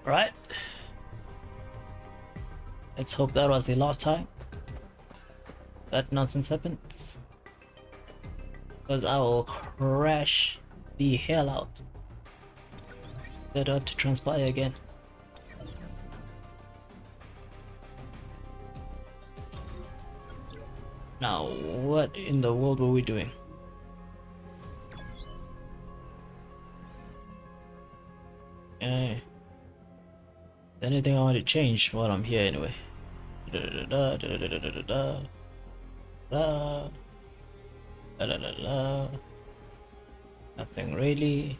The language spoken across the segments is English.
Right. Let's hope that was the last time that nonsense happens. Because I will crash the hell out. That ought to transpire again. Now, what in the world were we doing? Okay. Anything I want to change while I'm here anyway? Nothing really.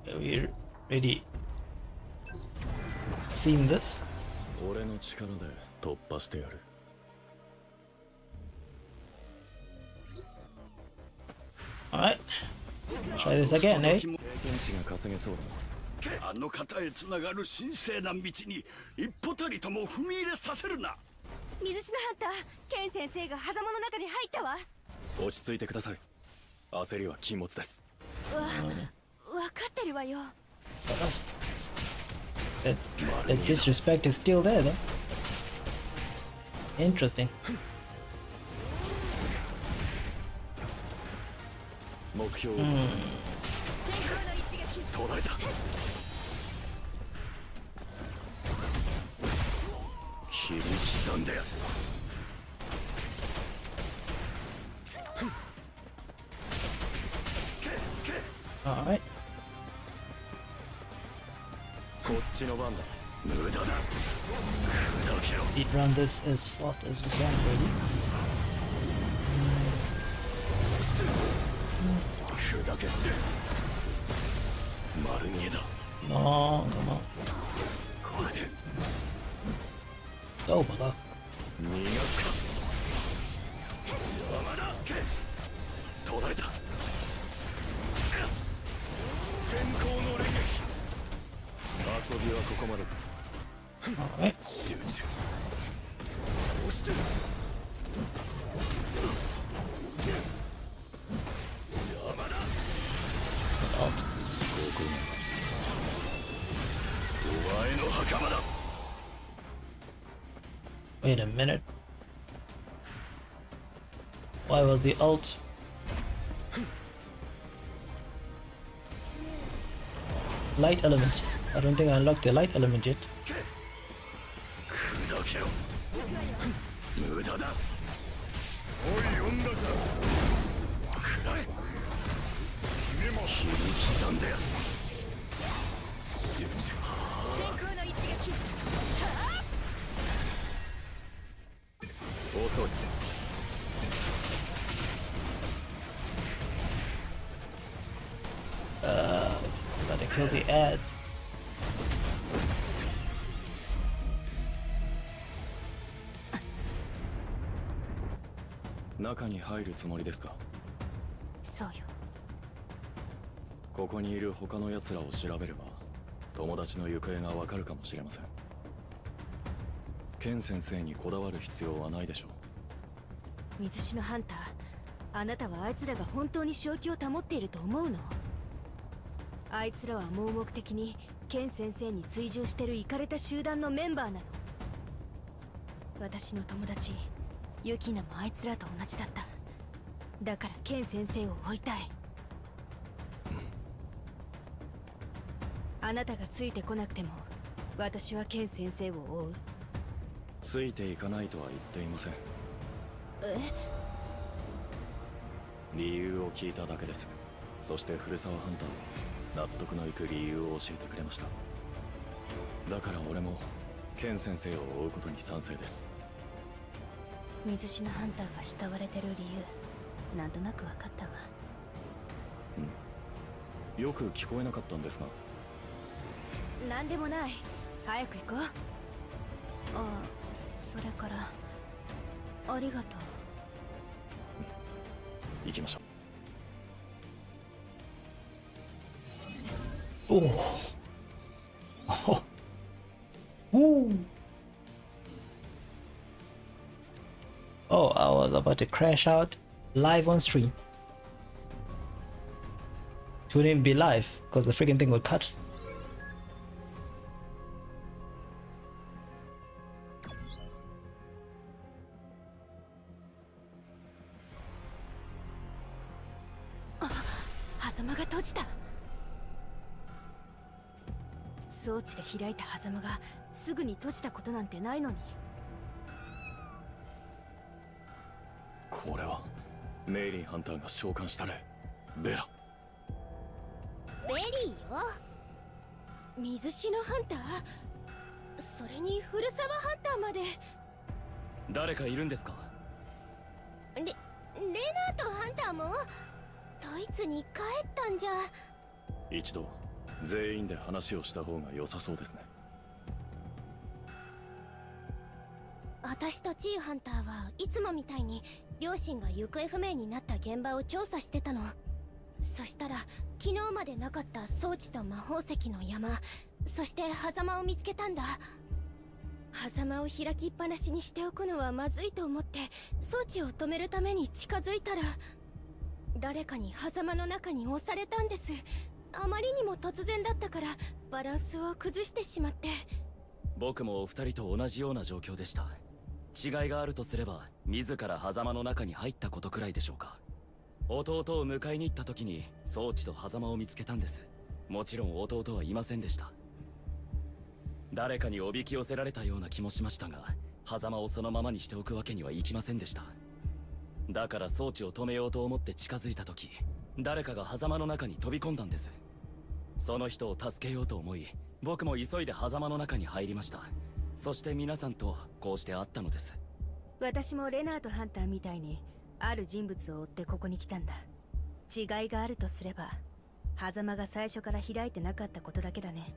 Are we ready? Seeing this? Alright. Try this again, eh? あの方へつながる神聖な道に一歩たりとも踏み入れさせるな。水島ハンター、ケン先生が狭間の中に入ったわ。落ち着いてください。焦りは禁物です。わかってるわよ。That disrespect is still there, though. Interesting. 目標を捉えた。切り刻んでやる。Alright. こっちの番だ。無駄だ。砕けろ。 Speed run this as fast as we can, really. 砕け。丸見えだ。No, come on. これで。 Go, brother. 逃がすか。邪魔だ。捉えた。天候の連撃。遊びはここまで。 Alright. 集中。押して。邪魔だ。 Out. ここ。お前の袴だ。 Wait a minute. Why was the ult? Light element. I don't think I unlocked the light element yet. 砕けろ。無駄だ。おい、呼んだか。くらえ。君も切り刻んでやる。集中。天空の一撃。大掃除。 Gotta kill the ads. 中に入るつもりですか？そうよ。ここにいる他の奴らを調べれば友達の行方がわかるかもしれません。ケン先生にこだわる必要はないでしょう。水篠ハンター、あなたはあいつらが本当に正気を保っていると思うの？あいつらは盲目的にケン先生に追従してるイカれた集団のメンバーなの。私の友達ユキナもあいつらと同じだった。だからケン先生を追いたい。あなたがついてこなくても私はケン先生を追う。ついていかないとは言っていません。え？理由を聞いただけです。そして古沢ハンターは納得のいく理由を教えてくれました。だから俺もケン先生を追うことに賛成です。水篠ハンターが慕われてる理由、なんとなく分かったわ。よく聞こえなかったんですが。なんでもない。早く行こう。あ、それからありがとう。行きましょおお。Ooh. Oh, I was about to crash out live on stream. It wouldn't even be live because the freaking thing would cut. Ah, 狭間が閉じた。装置で開いた狭間がすぐに閉じたことなんてないのに。これはメイリンハンターが召喚したね。ベラ。ベリーよ。水篠ハンター、それに古沢ハンターまで。誰かいるんですか？レナートハンターもドイツに帰ったんじゃ。一度全員で話をした方が良さそうですね。私とチーハンターはいつもみたいに両親が行方不明になった現場を調査してたの。そしたら昨日までなかった装置と魔法石の山、そして狭間を見つけたんだ。狭間を開きっぱなしにしておくのはまずいと思って装置を止めるために近づいたら、誰かに狭間の中に押されたんです。あまりにも突然だったからバランスを崩してしまって。僕もお二人と同じような状況でした。違いがあるとすれば自ら狭間の中に入ったことくらいでしょうか。弟を迎えに行った時に装置と狭間を見つけたんです。もちろん弟はいませんでした。誰かにおびき寄せられたような気もしましたが、狭間をそのままにしておくわけにはいきませんでした。だから装置を止めようと思って近づいた時、誰かが狭間の中に飛び込んだんです。その人を助けようと思い、僕も急いで狭間の中に入りました。そして皆さんとこうして会ったのです。私もレナートハンターみたいにある人物を追ってここに来たんだ。違いがあるとすれば狭間が最初から開いてなかったことだけだね。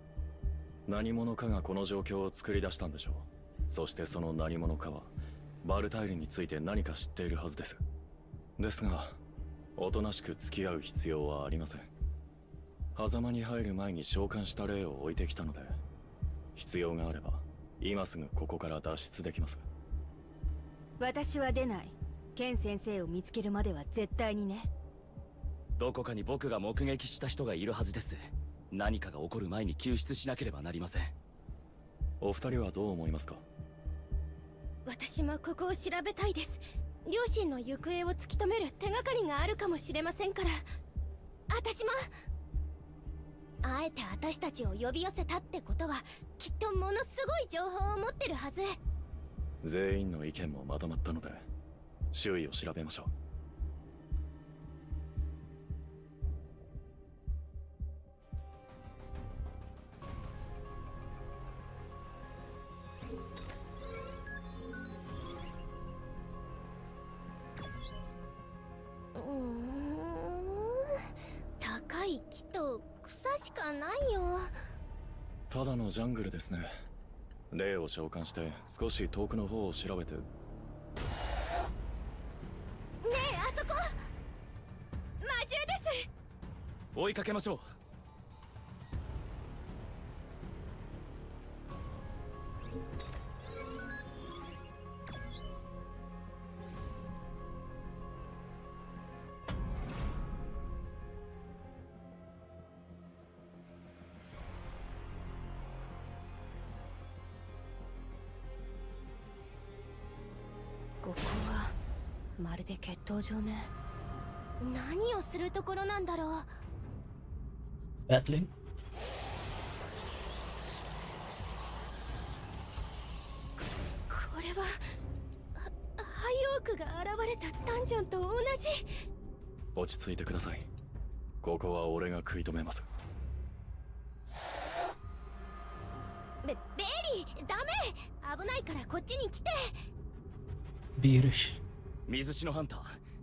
何者かがこの状況を作り出したんでしょう。そしてその何者かはバルタイルについて何か知っているはずです。ですがおとなしく付き合う必要はありません。狭間に入る前に召喚した霊を置いてきたので、必要があれば今すぐここから脱出できます。私は出ない。ケン先生を見つけるまでは絶対にね。どこかに僕が目撃した人がいるはずです。何かが起こる前に救出しなければなりません。お二人はどう思いますか？私もここを調べたいです。両親の行方を突き止める手がかりがあるかもしれませんから。私も。あえて私たちを呼び寄せたってことはきっとものすごい情報を持ってるはず。全員の意見もまとまったので周囲を調べましょう。高い木と草しかないよ。ただのジャングルですね。霊を召喚して少し遠くの方を調べて。追いかけましょう。ここはまるで決闘場ね。何をするところなんだろう。Battling. これはハイオークが現れたダンジョンと同じ。落ち着いてください。ここは俺が食い止めます。ベリー、ダメ。危ないからこっちに来て。ビールし。水篠ハンター、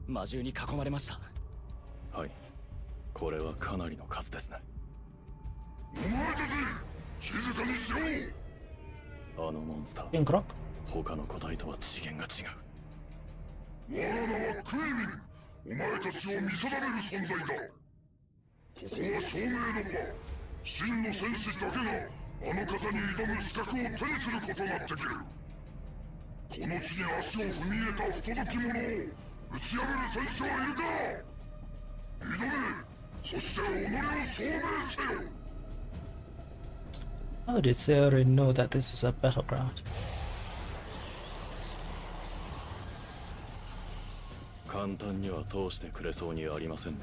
魔獣に囲まれました。はい。これはかなりの数ですね。お前たち静かにしろ。あのモンスター、 King Croc. 他の個体とは次元が違う。我が名はクイミン。お前たちを見定める存在だ。ここは証明の場。真の戦士だけがあの方に挑む資格を手にすることができる。この地に足を踏み入れた不届き者を打ち破る戦士はいるか。挑め。そして己を証明せよ。 How did Sayori know that this is a battleground? 簡単には通してくれそうにありませんね。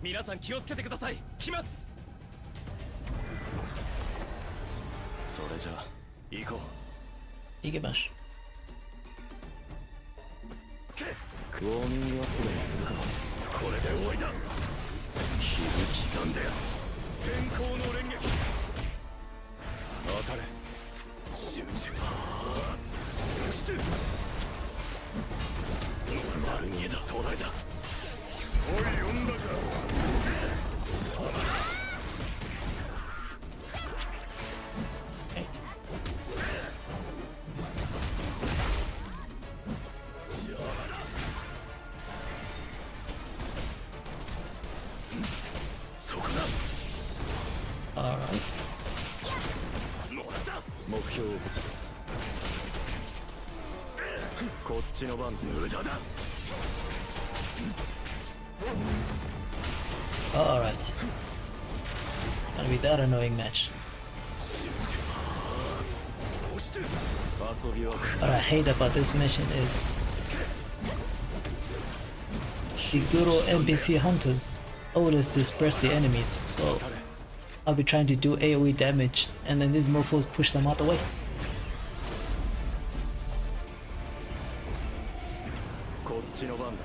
皆さん気をつけてください。来ます。それじゃあ行こう。Igimash. ウォーミングアップでもするか。これで終わりだ。切り刻んで天候の連撃。当たれ。集中。そして丸見えだ。捕らえた。おい、呼んだか。そこだ。Alright. もらった。目標をこっちの番。無駄だ。 Alright. Gonna be that annoying match. 押して。遊びは What I hate about this mission is the Guru NPC hunters always disperse the enemies, so I'll be trying to do AoE damage and then these mofos push them out the way. こっちの番だ。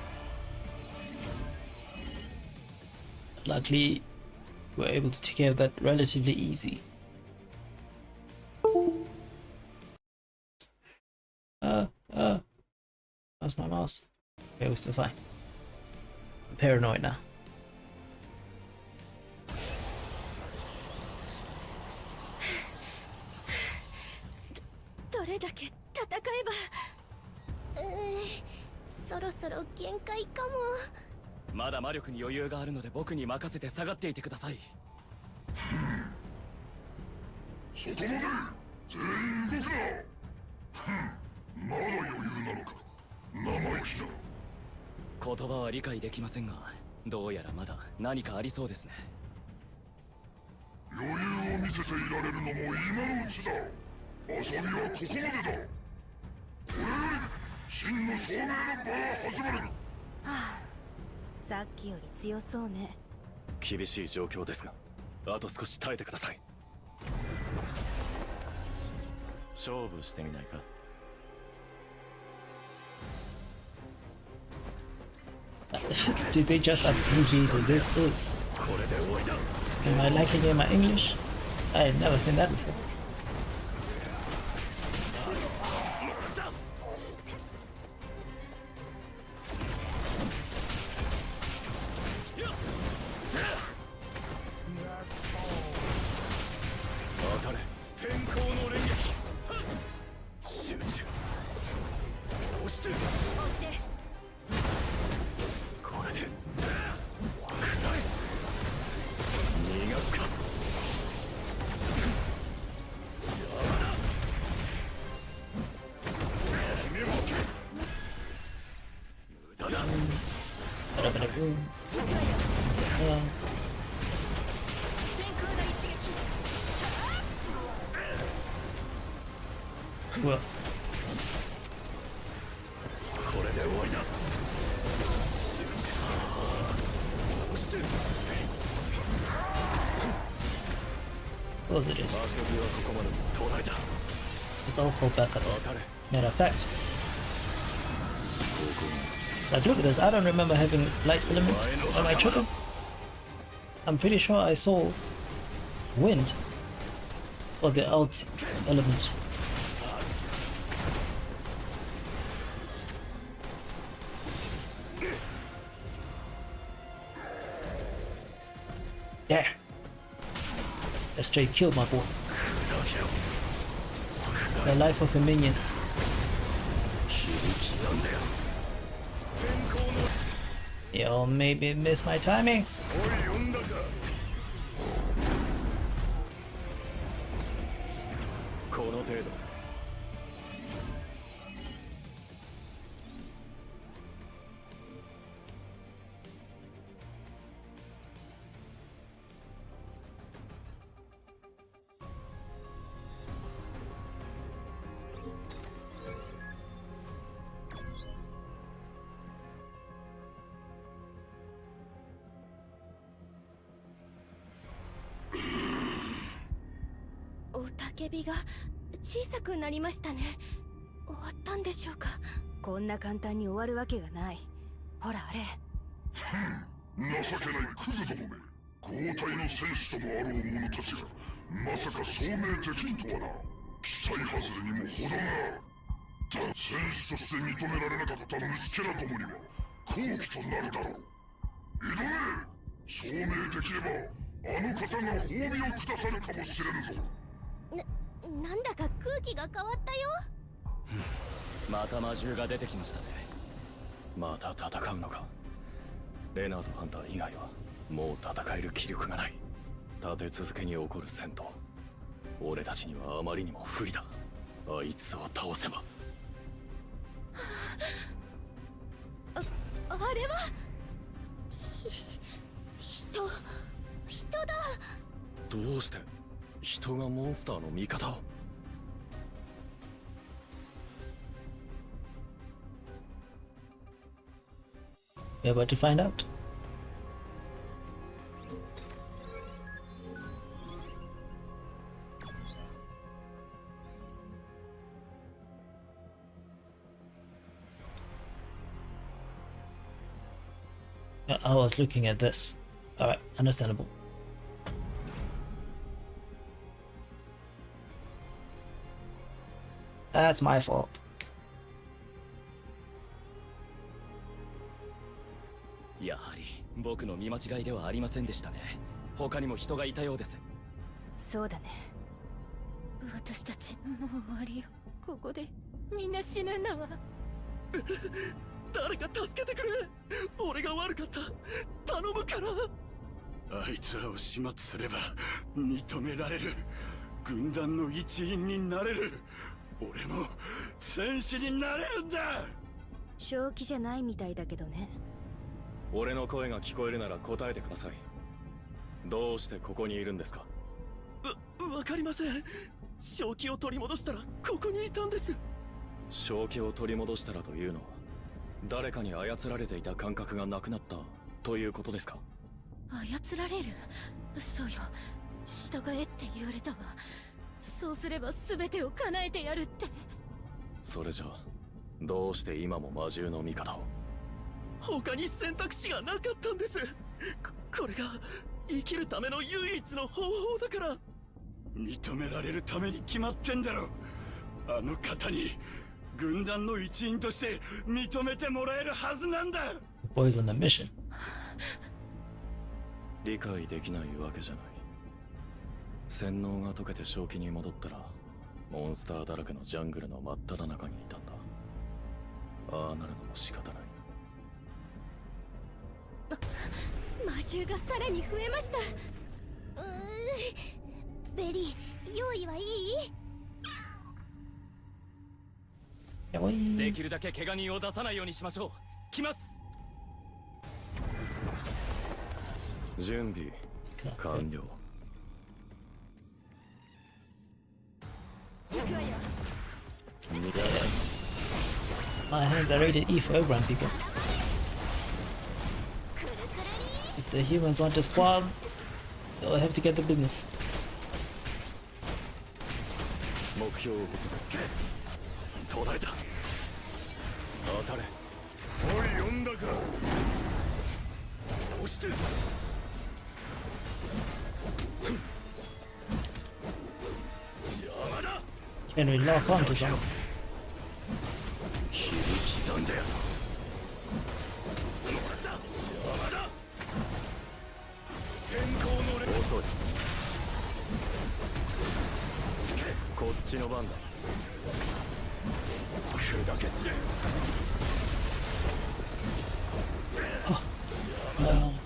Luckily, we're able to take care of that relatively easy. How's my mouse? Okay, we're still fine. I'm paranoid now. どれだけ戦えば。そろそろ限界かも。まだ魔力に余裕があるので僕に任せて下がっていてください。そこまで全員動くな。まだ余裕なのか。生意気だ。言葉は理解できませんが、どうやらまだ何かありそうですね。余裕を見せていられるのも今のうちだ。遊びはここまでだ。これより真の証明の場が始まる。さっきより強そうね。厳しい状況ですが、あと少し耐えてください。勝負してみないか。 Did they just abbreviate this is? これで終わりだ。 Am I liking it in my English? I've never seen that before. 当たれ。天候の連撃。集中。押して。これで。食らえ。grabbing it. Ooh. Who else? これで終わりだ。 What was it? Is? 遊びはここまで途絶えた。 It's all pulled back up. Matter of fact. Like, look at this. I don't remember having light element. Am I tripping? I'm pretty sure I saw wind or the alt element. Yeah. That straight killed my boy. The life of a minion. Yo, maybe miss my timing. おい、呼んだか。この程度。 雄たけびが小さくなりましたね。終わったんでしょうか。こんな簡単に終わるわけがない。ほらあれ。情けないクズどもめ。豪体の戦士ともあろう者たちがまさか証明できんとはな。期待外れにも程がある。戦士として認められなかった虫けらどもには好機となるだろう。挑め。証明できればあの方が褒美をくださるかもしれんぞ。なんだか空気が変わったよ。また魔獣が出てきましたね。また戦うのか。レナード・ハンター以外はもう戦える気力がない。立て続けに起こる戦闘、俺たちにはあまりにも不利だ。あいつを倒せば。あれは人だ。どうして人がモンスターの味方を。We're about to find out. I was looking at this. Alright, understandable. That's my fault. やはり僕の見間違いではありませんでしたね。他にも人がいたようです。そうだね。私たちもう終わりよ。ここでみんな死ぬんだわ。誰か助けてくれ。俺が悪かった。頼むから。あいつらを始末すれば認められる。軍団の一員になれる。俺も戦士になれるんだ。正気じゃないみたいだけどね。俺の声が聞こえるなら答えてください。どうしてここにいるんですか。わかりません。正気を取り戻したらここにいたんです。正気を取り戻したらというのは誰かに操られていた感覚がなくなったということですか。操られる。そうよ。従えって言われたわ。そうすれば全てを叶えてやるって。それじゃあどうして今も魔獣の味方を。他に選択肢がなかったんです。これが生きるための唯一の方法だから。認められるために決まってんだろ。あの方に軍団の一員として認めてもらえるはずなんだ。 Boys on the mission. 理解できないわけじゃない。洗脳が解けて正気に戻ったらモンスターだらけのジャングルの真っ只中にいたんだ。ああなるのも仕方ない。魔獣がさらに増えました。ベリー、用意はいい？できるだけ怪我人を出さないようにしましょう。来ます。準備完了。My hands are rated E for ground people. If the humans want to squab, they'll have to get the business. 目標を途絶えた。当たれ。おい、呼んだか。押して。邪魔だ。 Can we lock onto them? 切り刻んでやる。もらった。邪魔だ。天候のレ遅い。こっちの番だ。砕けつれ。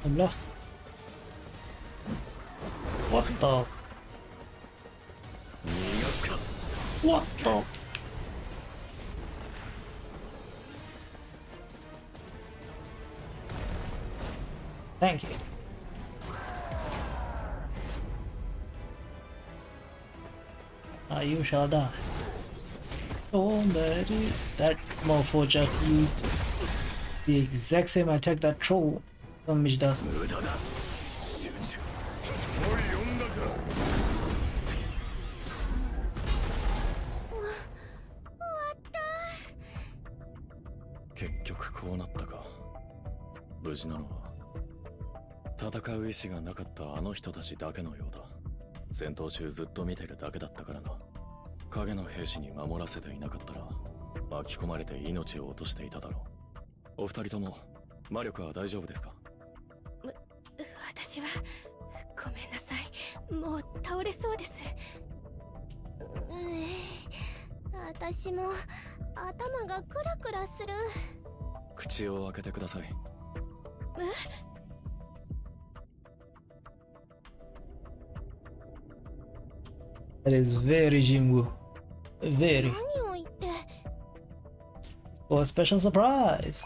I'm lost. What the? What the? Thank you. You shall die. Oh, buddy. That mofo just used the exact same attack that troll damage does. 無駄だ。集中。おい、呼んだか。結局こうなったか。無事なのは戦う意志がなかったあの人たちだけのようだ。戦闘中ずっと見てるだけだったからな。影の兵士に守らせていなかったら巻き込まれて命を落としていただろう。お二人とも魔力は大丈夫ですか？私はごめんなさい。もう倒れそうです。私も頭がクラクラする。口を開けてください。That is very Jinwoo. Very. 何を言って。 For a special surprise.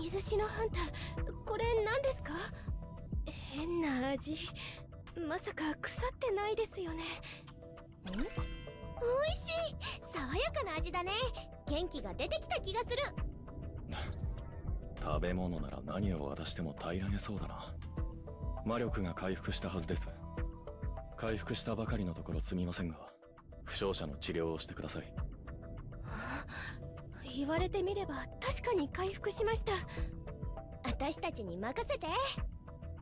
水篠ハンター、これ何ですか？変な味。まさか腐ってないですよね。美味しい。爽やかな味だね。元気が出てきた気がする。食べ物なら何を渡しても平らげそうだな。魔力が回復したはずです。回復したばかりのところすみませんが、負傷者の治療をしてください。言われてみれば確かに回復しました。私たちに任せて。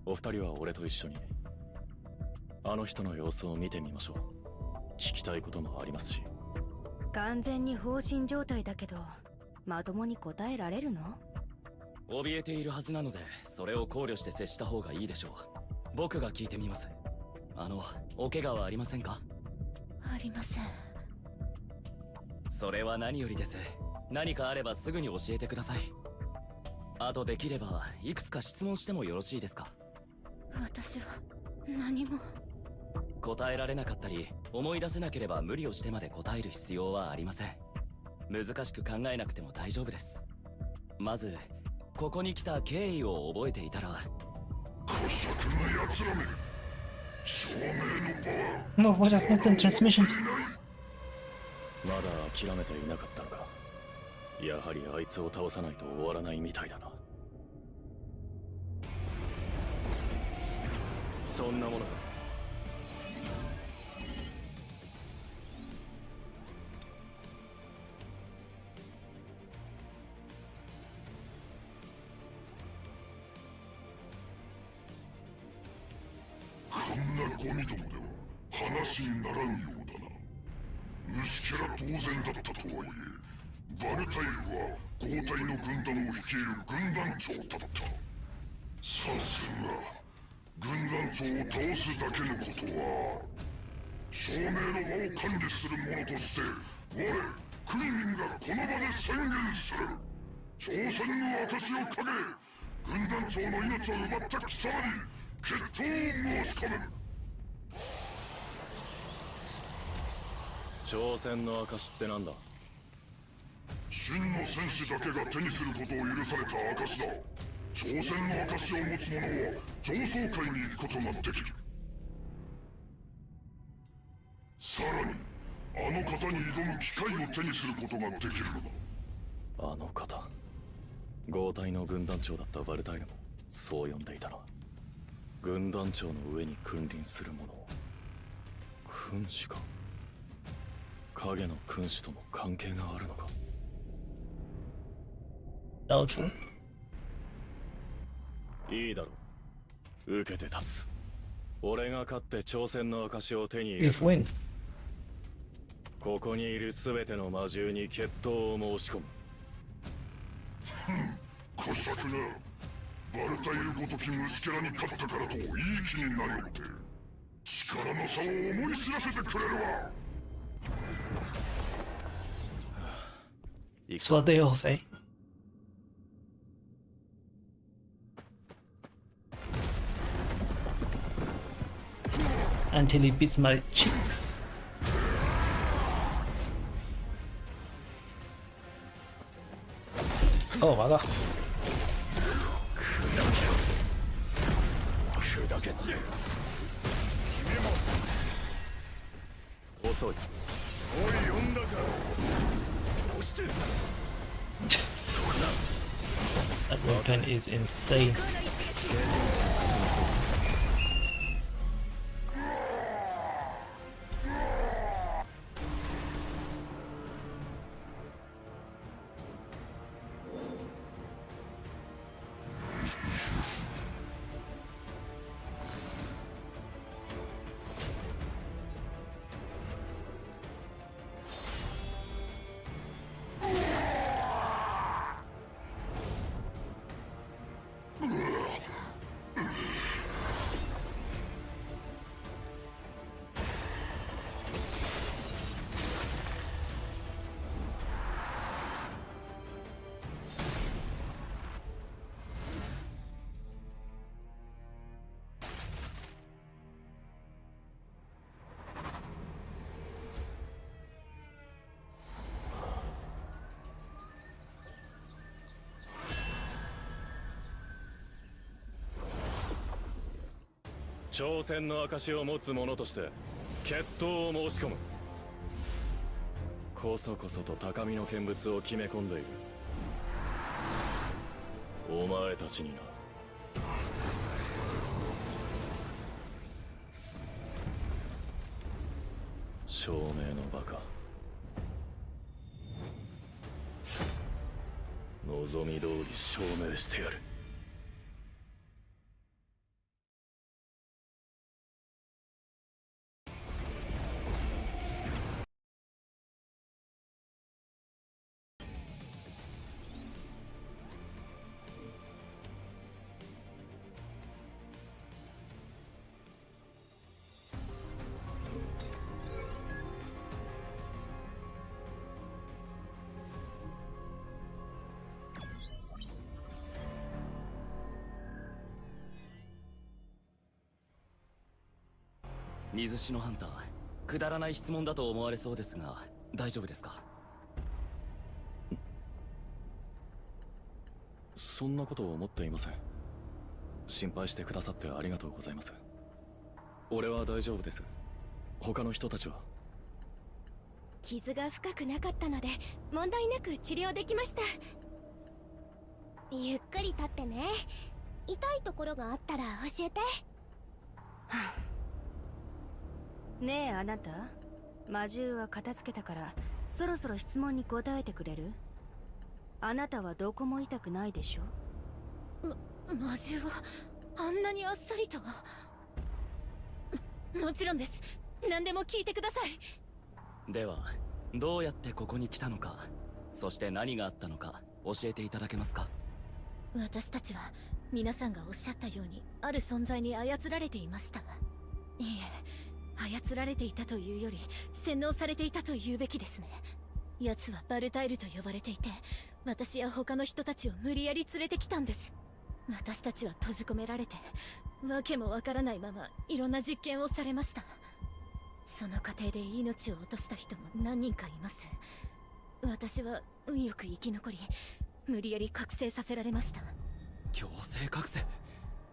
お二人は俺と一緒にあの人の様子を見てみましょう。聞きたいこともありますし。完全に放心状態だけど、まともに答えられるの？怯えているはずなので、それを考慮して接した方がいいでしょう。僕が聞いてみます。お怪我はありませんか？ありません。それは何よりです。何かあればすぐに教えてください。あとできればいくつか質問してもよろしいですか？私は何も。答えられなかったり思い出せなければ無理をしてまで答える必要はありません。難しく考えなくても大丈夫です。まずここに来た経緯を覚えていたら。小尺な奴らめ。証明の Mofo just missed the transmission. まだ諦めていなかったのか。やはりあいつを倒さないと終わらないみたいだな。そんなものか。こんなゴミどもでは話にならんようだな。虫けら当然だったとはいえ、バルタイルは交代の軍団を率いる軍団長だった。さすが軍団長を倒すだけのことは証明の場を管理する者として我クリミンがこの場で宣言する。挑戦の証をかけ軍団長の命を奪った貴様に決闘を申し込む。挑戦の証ってなんだ？真の戦士だけが手にすることを許された証だ。挑戦の証を持つ者は上層階に行くことができる。さらにあの方に挑む機会を手にすることができるのだ。あの方、豪隊の軍団長だったバルタイルもそう呼んでいたな。軍団長の上に君臨する者を君主か。影の君主とも関係があるのか。Doubtful. いいだろう、受けて立つ。俺が勝って挑戦の証を手に入れ If win. ここにいる全ての魔獣に決闘を申し込む。小作な。バルタイルごとき虫けらに勝ったからといい気になりおって力の差を思い知らせてくれるわ。 That's what they all say. Until he beats my cheeks. Oh my god. 砕け散れ。君も遅い。おい呼んだか。押して。 That weapon is insane.「挑戦の証を持つ者として決闘を申し込む」。こそこそと高みの見物を決め込んでいるお前たちにな。証明の場か。望み通り証明してやる。水篠ハンター、くだらない質問だと思われそうですが大丈夫ですか？そんなことを思っていません。心配してくださってありがとうございます。俺は大丈夫です。他の人たちは？傷が深くなかったので問題なく治療できました。ゆっくり立ってね。痛いところがあったら教えて。ねえあなた、魔獣は片付けたからそろそろ質問に答えてくれる？あなたはどこも痛くないでしょ？魔獣はあんなにあっさりとは。もちろんです。何でも聞いてください。ではどうやってここに来たのか、そして何があったのか教えていただけますか？私たちは皆さんがおっしゃったようにある存在に操られていました。いいえ、操られていたというより洗脳されていたと言うべきですね。奴はバルタイルと呼ばれていて、私や他の人たちを無理やり連れてきたんです。私たちは閉じ込められて、わけもわからないままいろんな実験をされました。その過程で命を落とした人も何人かいます。私は運よく生き残り、無理やり覚醒させられました。強制覚醒。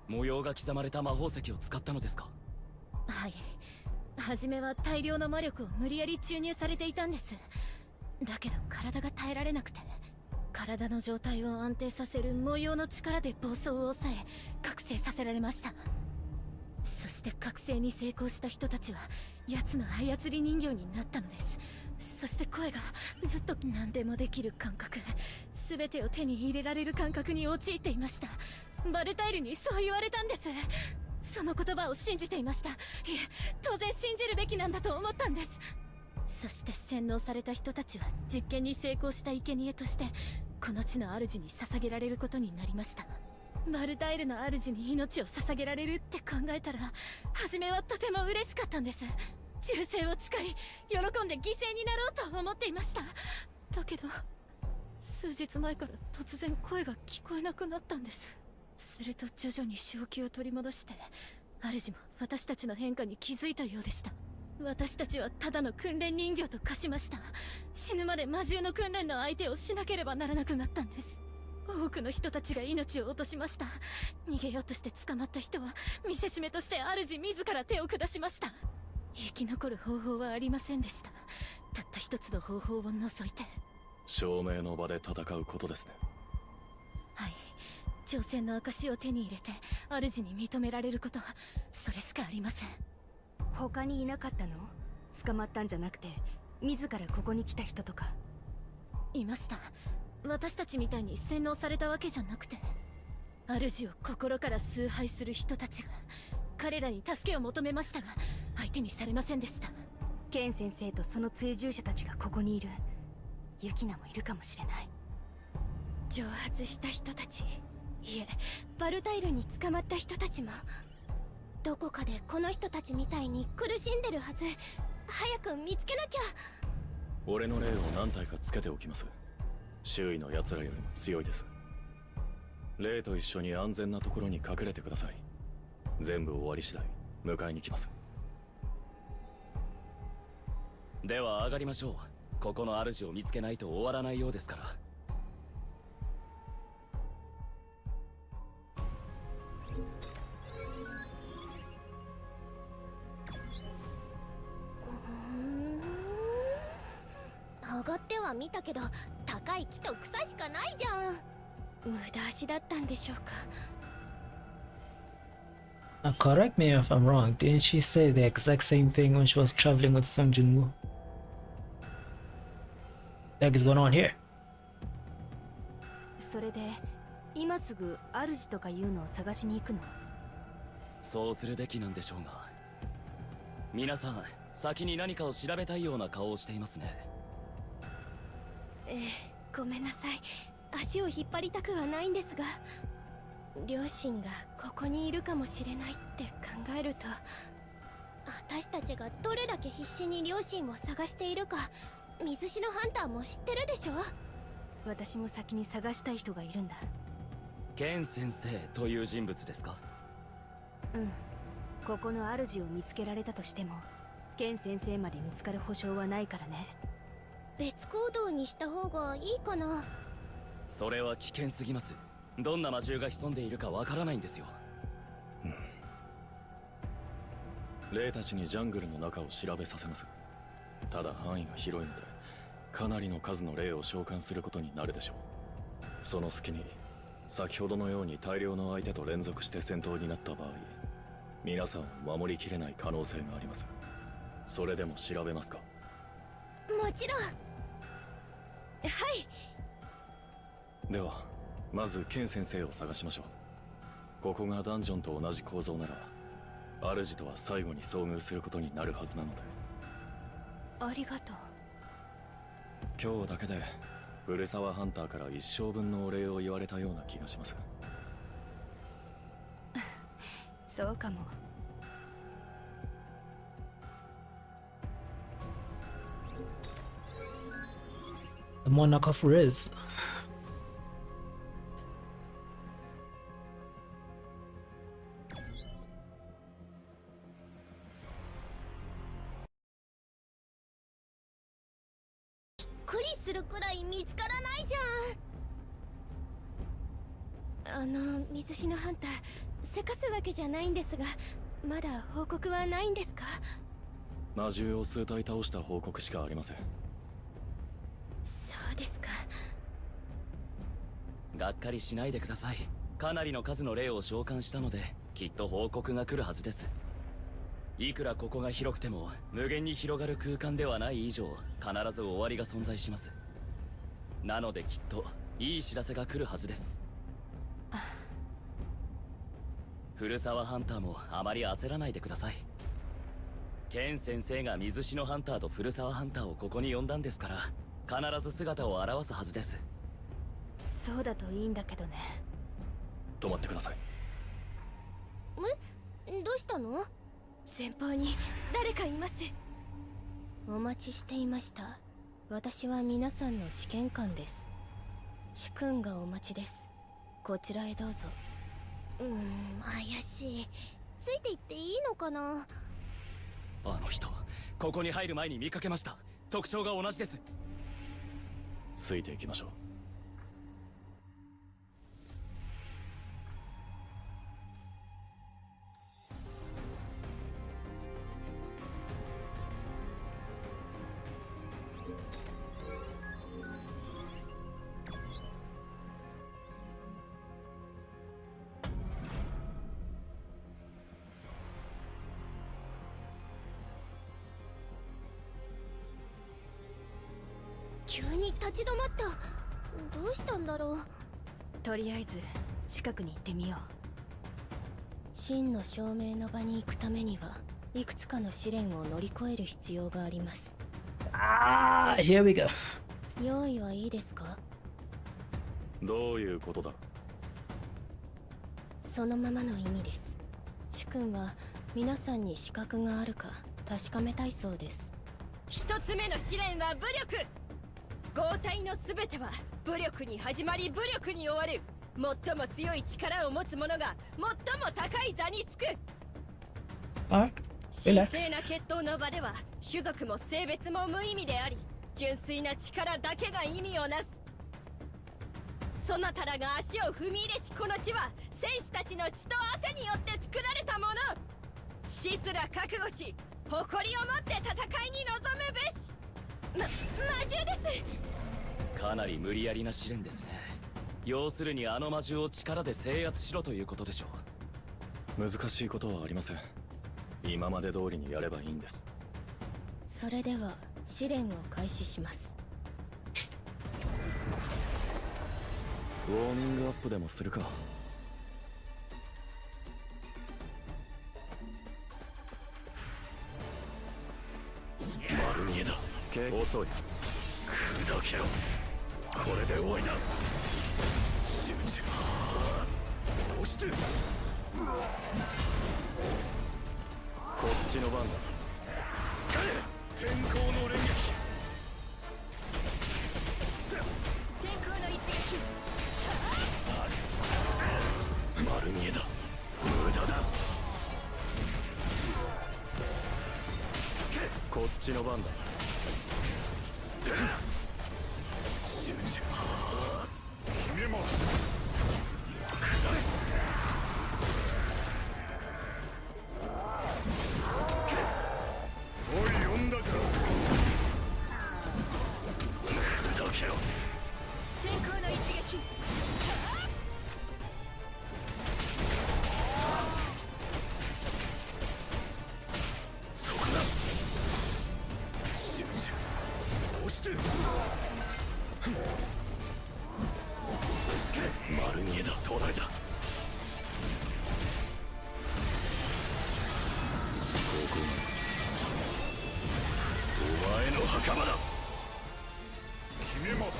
模様が刻まれた魔法石を使ったのですか？はい。初めは大量の魔力を無理やり注入されていたんです。だけど体が耐えられなくて、体の状態を安定させる模様の力で暴走を抑え覚醒させられました。そして覚醒に成功した人たちは奴の操り人形になったのです。そして声がずっと何でもできる感覚、全てを手に入れられる感覚に陥っていました。バルタイルにそう言われたんです。その言葉を信じていました。いえ、当然信じるべきなんだと思ったんです。そして洗脳された人たちは実験に成功した生贄としてこの地の主に捧げられることになりました。バルタイルの主に命を捧げられるって考えたら、初めはとても嬉しかったんです。忠誠を誓い、喜んで犠牲になろうと思っていました。だけど数日前から突然声が聞こえなくなったんです。すると徐々に正気を取り戻して、主も私たちの変化に気づいたようでした。私たちはただの訓練人形と化しました。死ぬまで魔獣の訓練の相手をしなければならなくなったんです。多くの人たちが命を落としました。逃げようとして捕まった人は見せしめとして主自ら手を下しました。生き残る方法はありませんでした。たった一つの方法を除いて。証明の場で戦うことですね。はい。挑戦の証を手に入れて主に認められることはそれしかありません。他にいなかったの？捕まったんじゃなくて自らここに来た人とか。いました。私たちみたいに洗脳されたわけじゃなくて、主を心から崇拝する人たちが彼らに助けを求めましたが相手にされませんでした。ケン先生とその追従者たちがここにいる。ユキナもいるかもしれない。蒸発した人たち、いえ、バルタイルに捕まった人たちもどこかでこの人たちみたいに苦しんでるはず。早く見つけなきゃ。俺の霊を何体かつけておきます。周囲の奴らよりも強いです。霊と一緒に安全なところに隠れてください。全部終わり次第迎えに来ます。では上がりましょう。ここの主を見つけないと終わらないようですから。上がっては見たけど高い木と草しかないじゃん。無駄足だったんでしょうか。Now, correct me if I'm wrong, didn't she say the exact same thing when she was traveling with Sung Jin-woo? What the heck is going on here? それで今すぐ主とかいうのを探しに行くの？そうするべきなんでしょうが、皆さん先に何かを調べたいような顔をしていますね。ごめんなさい。足を引っ張りたくはないんですが、両親がここにいるかもしれないって考えると、私たちがどれだけ必死に両親を探しているか水篠ハンターも知ってるでしょ。私も先に探したい人がいるんだ。ケン先生という人物ですか？うん。ここの主を見つけられたとしてもケン先生まで見つかる保証はないからね。別行動にした方がいいかな。それは危険すぎます。どんな魔獣が潜んでいるかわからないんですよ。霊たちにジャングルの中を調べさせます。ただ範囲が広いのでかなりの数の霊を召喚することになるでしょう。その隙に先ほどのように大量の相手と連続して戦闘になった場合、皆さんを守りきれない可能性があります。それでも調べますか？もちろん。はい。ではまずケン先生を探しましょう。ここがダンジョンと同じ構造なら主とは最後に遭遇することになるはずなので。ありがとう。今日だけで古沢ハンターから一生分のお礼を言われたような気がします。そうかも。The monarch of Riz. クリするくくらい見つからないじゃん。水篠ハンター、せかすわけじゃないんですが、まだ報告はないんですか？魔獣を数体倒した報告しかありません。そうですか。がっかりしないでください。かなりの数の霊を召喚したので、きっと報告が来るはずです。いくらここが広くても無限に広がる空間ではない以上、必ず終わりが存在します。なのできっといい知らせが来るはずです。古沢ハンターもあまり焦らないでください。ケン先生が水篠ハンターと古沢ハンターをここに呼んだんですから、必ず姿を現すはずです。そうだといいんだけどね。止まってください。どうしたの？前方に誰かいます。お待ちしていました。私は皆さんの試験官です。主君がお待ちです。こちらへどうぞ。怪しい。ついていっていいのかな？あの人、ここに入る前に見かけました。特徴が同じです。ついていきましょう。急に立ち止まった。どうしたんだろう。とりあえず近くに行ってみよう。真の証明の場に行くためにはいくつかの試練を乗り越える必要があります。Here we go. 用意はいいですか？どういうことだ？そのままの意味です。主君は皆さんに資格があるか確かめたいそうです。一つ目の試練は武力。合体の全ては武力に始まり武力に終わる。最も強い力を持つ者が最も高い座につく。Alright, 神 relax. 聖な決闘の場では種族も性別も無意味であり、純粋な力だけが意味をなす。そなたらが足を踏み入れしこの地は戦士たちの血と汗によって作られたもの。死すら覚悟し誇りを持って戦いに臨むべし。魔獣です。かなり無理やりな試練ですね。要するにあの魔獣を力で制圧しろということでしょ難しいことはありません。今まで通りにやればいいんです。それでは試練を開始します。ウォーミングアップでもするか。丸見えだ。遅い。砕けろ。これで終わりだ。集中。押して。こっちの番だ。天候の連撃。先行の一撃。丸見えだ。無駄だ。こっちの番だ。集中。決めます。おい、呼んだか。砕けろ。先行の一撃。そこだ。集中。押して。丸見えだ。捉えた。お前の袴だ。決めます。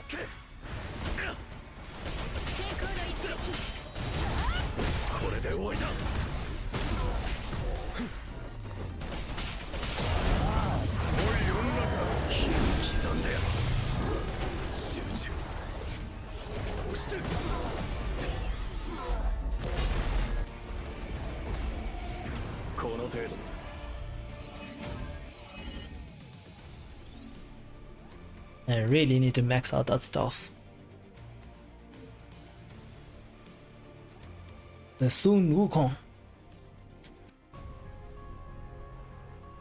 先行の一撃。これで終わりだ。おい、女か。火に刻んで。集中。押して。この程度。I really need to max out that stuff. The Sun Wukong.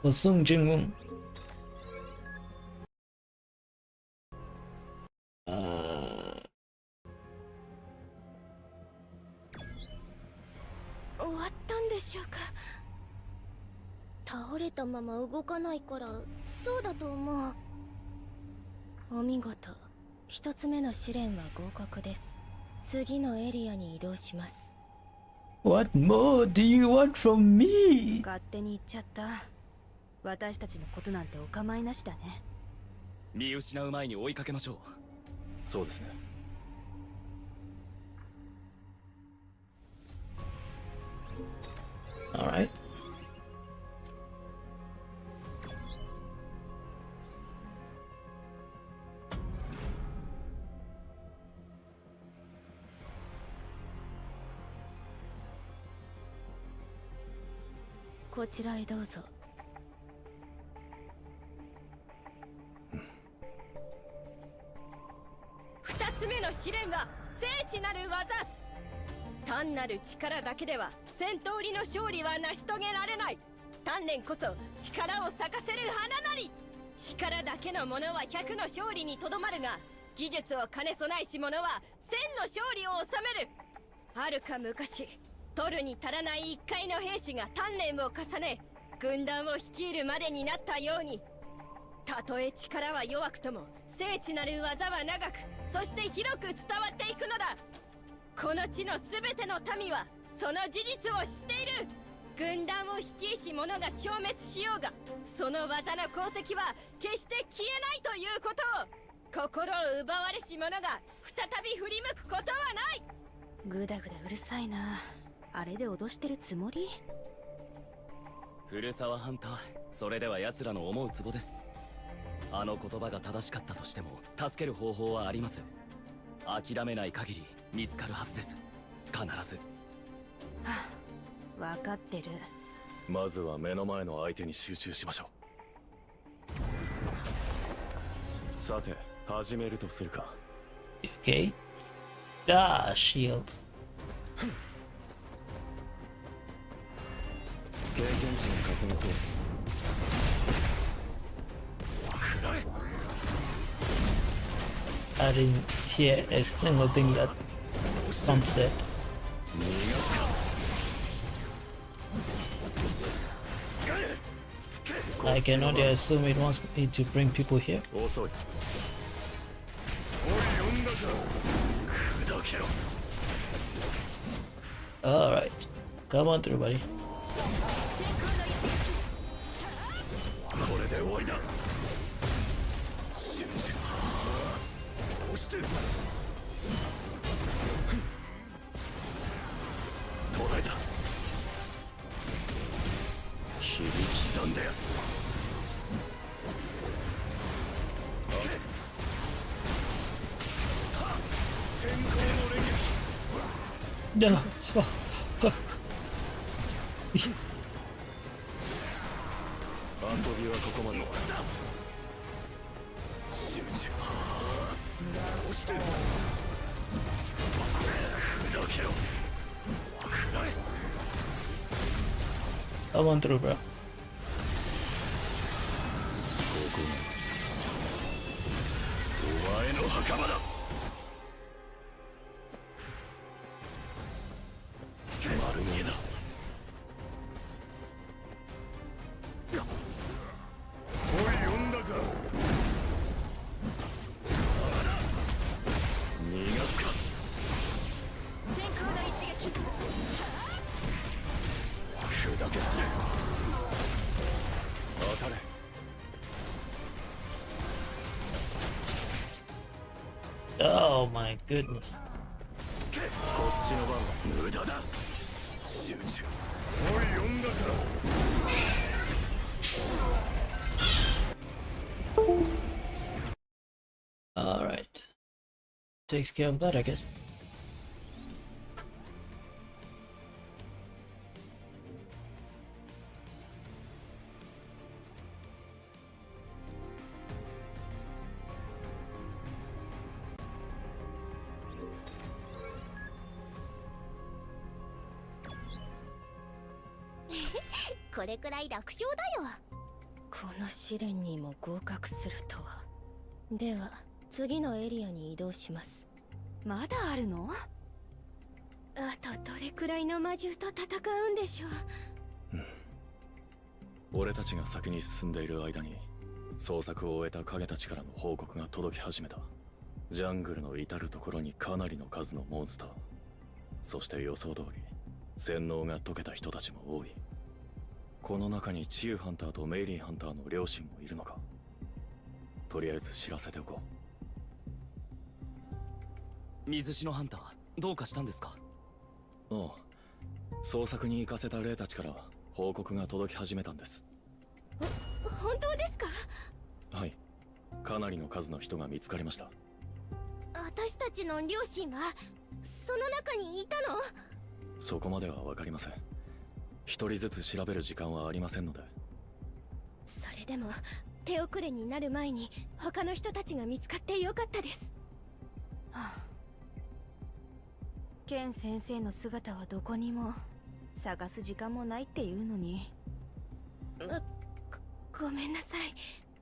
The Sun Jingwon.終わったんでしょうか。倒れたまま動かないからそうだと思う。お見事。一つ目の試練は合格です。次のエリアに移動します。 What more do you want from me? 勝手に言っちゃった。私たちのことなんてお構いなしだね。見失う前に追いかけましょう。そうですね。Alright. Here, こちらへどうぞ。二つ目の試練は聖地なる技。単なる力だけでは戦闘里の勝利は成し遂げられない。鍛錬こそ力を咲かせる花なり。力だけの者は100の勝利にとどまるが、技術を兼ね備えし者は1000の勝利を収める。はるか昔、取るに足らない1回の兵士が鍛錬を重ね、軍団を率いるまでになったように、たとえ力は弱くとも聖地なる技は長く、そして広く伝わっていくのだ。この地の全ての民はその事実を知っている。軍団を率いし者が消滅しようが、その技の功績は決して消えないということを。心を奪われし者が再び振り向くことはない。グダグダうるさいな。あれで脅してるつもり？古沢ハンター、それでは奴らの思うツボです。あの言葉が正しかったとしても助ける方法はあります。諦めない限り見つかるはずです。必ず。はあ、分かってる。まずは目の前の相手に集中しましょう。さて始めるとするか。 Okay. Ah, shield. 経験値が稼げそう。 I didn't hear a single thing that Tom said. I can only assume it wants me to bring people here. 遅い。 Alright. Come on through, buddy. これで終わりだ。集中。押して。捉えた。切り刻んで。天候の連撃。No. アントビはここまで。集中。押して。砕けろ。食らえ。 Come on through, bro. ここお前の墓場だ。丸見えだ。おい、呼んだか。逃がすか。先行の一撃。砕け。当たれ。 Oh my goodness. こっちの番。無駄だ。集中。おい、呼んだか。 Alright. Takes care of that, I guess. これくらい楽勝だよ。この試練にも合格するとは。では次のエリアに移動します。まだあるの？あとどれくらいの魔獣と戦うんでしょう。俺たちが先に進んでいる間に捜索を終えた影たちからの報告が届き始めた。ジャングルの至る所にかなりの数のモンスター、そして予想通り洗脳が解けた人たちも多い。この中にチユハンターとメイリーハンターの両親もいるのか。とりあえず知らせておこう。水篠ハンターどうかしたんですか？ああ、捜索に行かせた霊たちから報告が届き始めたんです。本当ですか？はい、かなりの数の人が見つかりました。私たちの両親はその中にいたの？そこまでは分かりません。一人ずつ調べる時間はありませんので。それでも手遅れになる前に他の人たちが見つかってよかったです。はあ、ケン先生の姿はどこにも。探す時間もないっていうのに。ごめんなさい、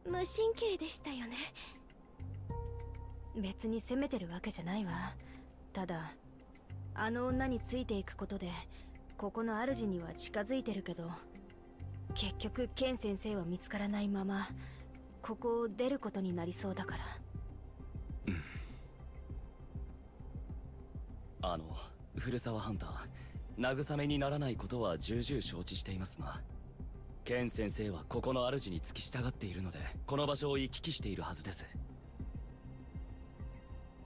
無神経でしたよね。別に責めてるわけじゃないわ。ただあの女についていくことでここの主には近づいてるけど、結局ケン先生は見つからないままここを出ることになりそうだから。古沢ハンター、慰めにならないことは重々承知していますが、ケン先生はここの主に付き従っているのでこの場所を行き来しているはずです。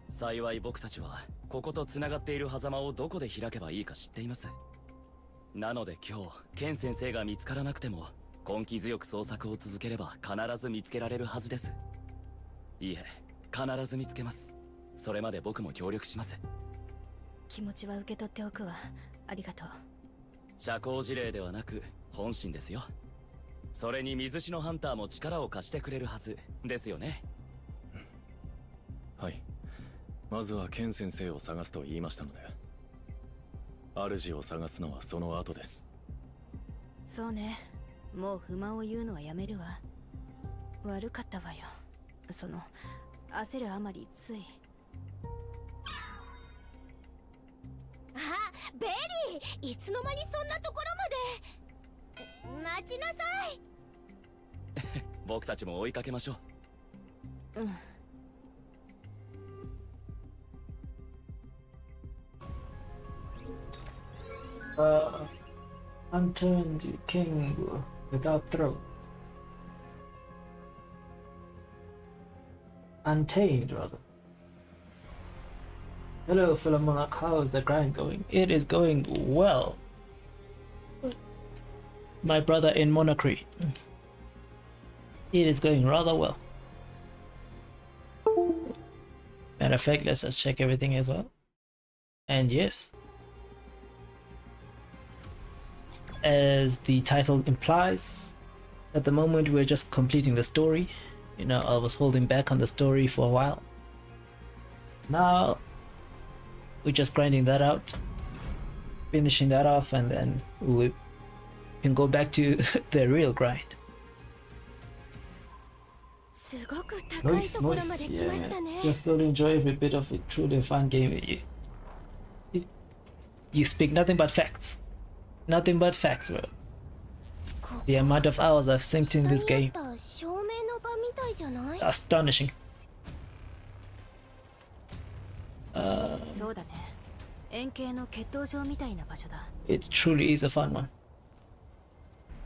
幸い僕たちはここと繋がっている狭間をどこで開けばいいか知っています。なので今日ケン先生が見つからなくても根気強く捜索を続ければ必ず見つけられるはずです。いえ、必ず見つけます。それまで僕も協力します。気持ちは受け取っておくわ。ありがとう。社交辞令ではなく本心ですよ。それに水篠ハンターも力を貸してくれるはずですよね。はい、まずはケン先生を探すと言いましたので、主を探すのはその後です。そうね、もう不満を言うのはやめるわ。悪かったわよ。焦るあまりつい。あ、ベリー、いつの間にそんなところまで。待ちなさい。僕たちも追いかけましょう。うん。Unturned king without throne. Untamed, rather. Hello, fellow monarch. How is the grind going? It is going well. My brother in monarchy. It is going rather well. Matter of fact, let's just check everything as well. And yes, as the title implies, at the moment we're just completing the story. You know, I was holding back on the story for a while. Now we're just grinding that out, finishing that off, and then we can go back to the real grind. すごく高いところまで来ましたね。Just slowly enjoy every bit of it. Truly a fun game. You speak nothing but facts. Nothing but facts, bro. The amount of hours I've synced in this game. Astonishing. そうだね。円形の決闘場みたいな場所だ。It truly is a fun one.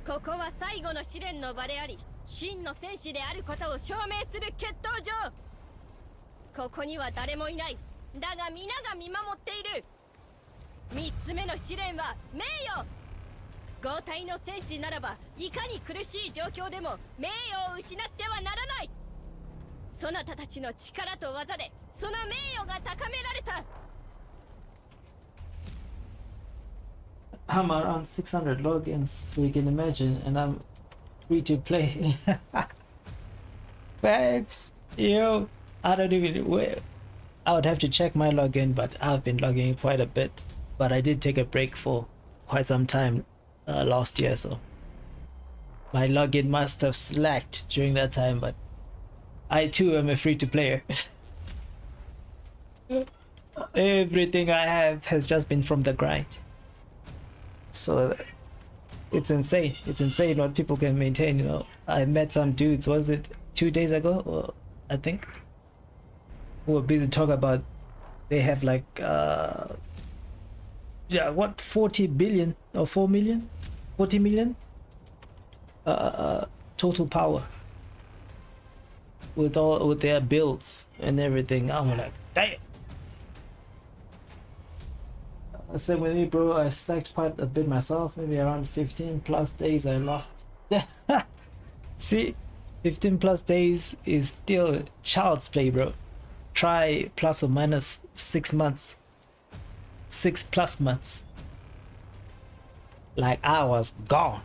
ここは最後の試練の場であり、真の戦士であることを証明する決闘場。ここには誰もいない。だが皆が見守っている。3つ目の試練は名誉。合体の戦士ならばいかに苦しい状況でも名誉を失ってはならない。そなたたちの力と技でその名誉が高められた。I'm around 600 logins, so you can imagine, and I'm free to play. Thanks, yo. I don't even where. I would have to check my login, but I've been logging in quite a bit. But I did take a break for quite some time last year, so my login must have slacked during that time, but I too am a free-to player. Everything I have has just been from the grind. So it's insane. It's insane what people can maintain, you know. I met some dudes, was it 2 days ago, or I think, who were busy talking about they have like yeah, what, 40 billion or 4 million, 40 million total power with their builds and everything. I'm like, damn. I said with me, bro, I stacked quite a bit myself, maybe around 15 plus days I lost. See, 15 plus days is still child's play, bro. Try plus or minus 6 months. 6+ months. Like I was gone.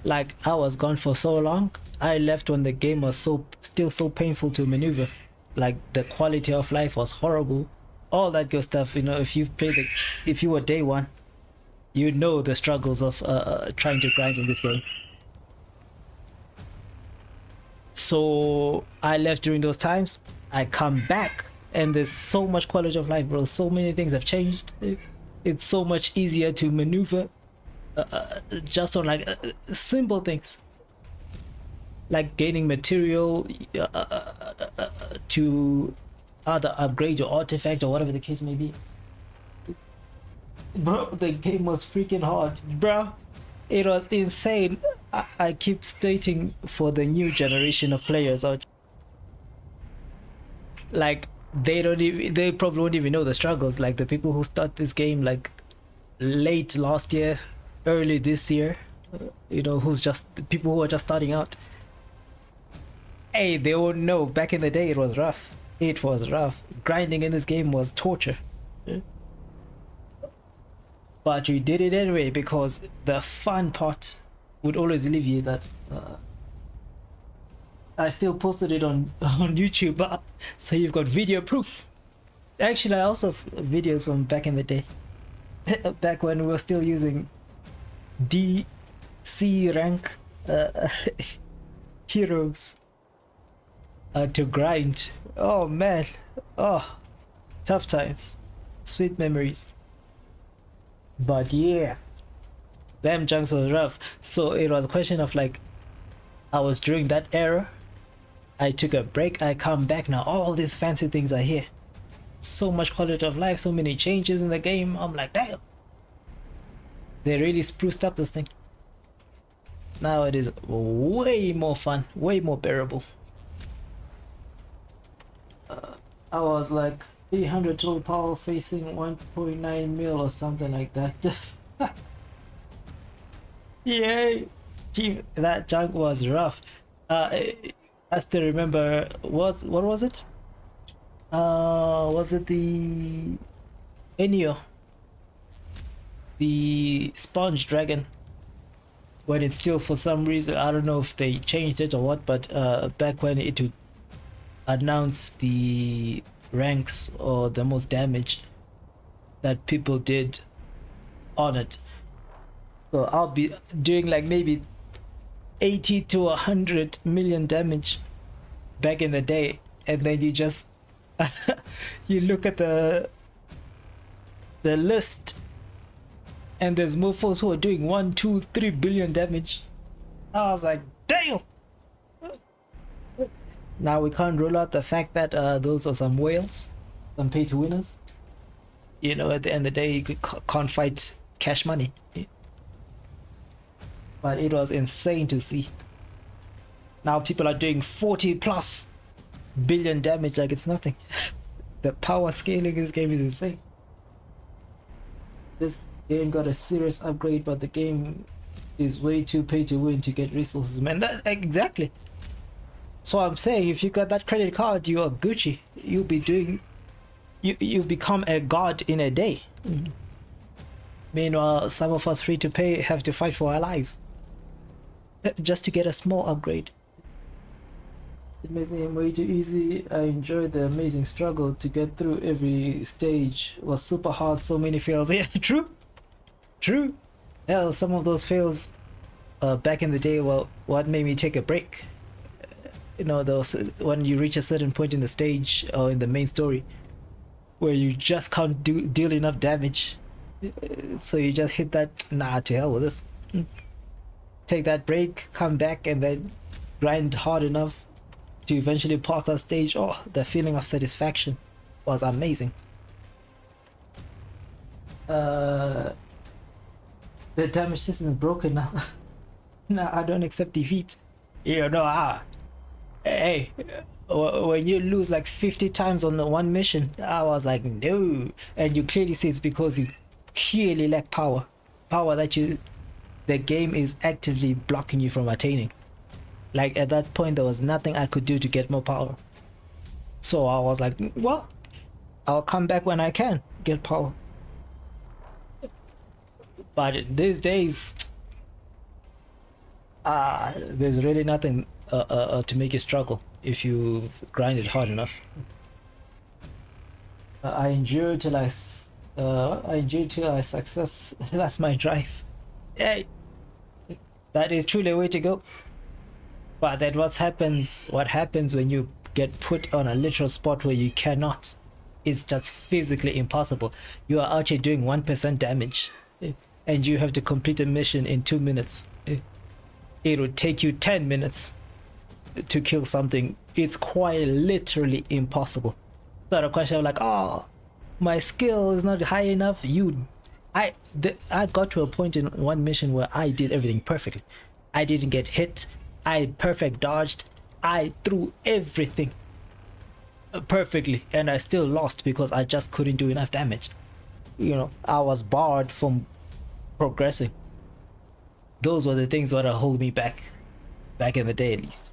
Like I was gone for so long. I left when the game was still so painful to maneuver. Like the quality of life was horrible. All that good stuff, you know. If you were day one, you know the struggles of trying to grind in this game. So I left during those times. I come back and there's so much quality of life, bro. So many things have changed. It's so much easier to maneuver just on like simple things, like gaining material to either upgrade your artifact or whatever the case may be. Bro, the game was freaking hard, bro. It was insane. I keep stating for the new generation of players out, like they probably won't even know the struggles. Like the people who start this game like late last year, early this year, you know, the people who are just starting out. Hey, they won't know. Back in the day, it was rough. It was rough. Grinding in this game was torture. But you did it anyway because the fun part would always leave you. That I still posted it on YouTube, so you've got video proof. Actually, I also have videos from back in the day, back when we were still using DC rank heroes to grind. Oh man, oh, tough times, sweet memories. But yeah, them junks was rough. So it was a question of like, I was during that era, I took a break, I come back now, all these fancy things are here. So much quality of life, so many changes in the game. I'm like, damn, they really spruced up this thing. Now it is way more fun, way more bearable. I was like 300 total power facing 1.9 mil or something like that. Yay! That junk was rough. I still remember, what was it? Was it the Enio? The Sponge Dragon? When it's still, for some reason, I don't know if they changed it or what, but back when it would announce the ranks or the most damage that people did on it. So I'll be doing like maybe 80 to 100 million damage back in the day, and then you just you look at the list and there's mofos who are doing 1, 2, 3 billion damage. I was like, damn. Now we can't rule out the fact that those are some whales, some pay to winners. You know, at the end of the day, you can't fight cash money. But it was insane to see. Now people are doing 40+ billion damage like it's nothing. The power scaling in this game is insane. This game got a serious upgrade, but the game is way too pay to win to get resources, man. Exactly. So I'm saying, if you got that credit card, you are Gucci. You'll be doing, you become a god in a day. Meanwhile, some of us free to pay have to fight for our lives just to get a small upgrade. It makes it way too easy. I enjoyed the amazing struggle to get through every stage. It was super hard, so many fails. Yeah, true. Hell, some of those fails back in the day were what made me take a break. You know, those when you reach a certain point in the stage or in the main story where you just can't deal enough damage, so you just hit that, nah, to hell with this. Take that break, come back, and then grind hard enough to eventually pass that stage. Oh, the feeling of satisfaction was amazing. The damage system is broken now. Now I don't accept defeat. You know, hey, when you lose like 50 times on the one mission, I was like, no. And you clearly see it's because you clearly lack power. Power that the game is actively blocking you from attaining. Like at that point, there was nothing I could do to get more power. So I was like, well, I'll come back when I can get power. But these days, there's really nothing to make you struggle if you grind it hard enough. I endure till I success. That's my drive. Hey, that is truly a way to go. But that what happens when you get put on a literal spot where you cannot. It's just physically impossible. You are out here doing 1% damage, and you have to complete a mission in 2 minutes. It would take you 10 minutes to kill something. It's quite literally impossible. It's not a question of like, oh, my skill is not high enough. I got to a point in one mission where I did everything perfectly. I didn't get hit. I perfect dodged. I threw everything perfectly, and I still lost because I just couldn't do enough damage. You know, I was barred from progressing. Those were the things that hold me back in the day, at least.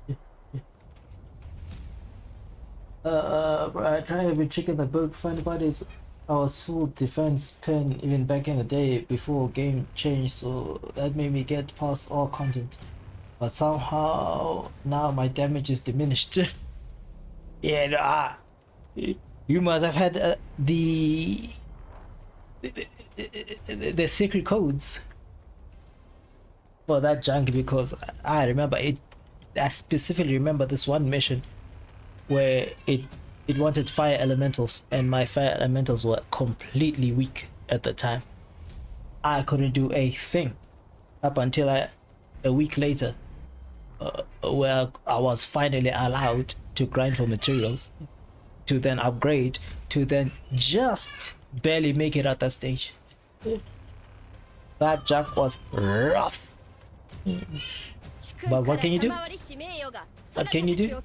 I try every trick in the book. Funny part is I was full defense pen even back in the day before game changed, so that made me get past all content. But somehow now my damage is diminished. Yeah, you must have had the secret codes for that junk, because I remember it. I specifically remember this one mission where it wanted fire elementals, and my fire elementals were completely weak at the time. I couldn't do a thing up until a week later, where I was finally allowed to grind for materials, to then upgrade, to then just barely make it at that stage. That junk was rough. But what can you do? What can you do?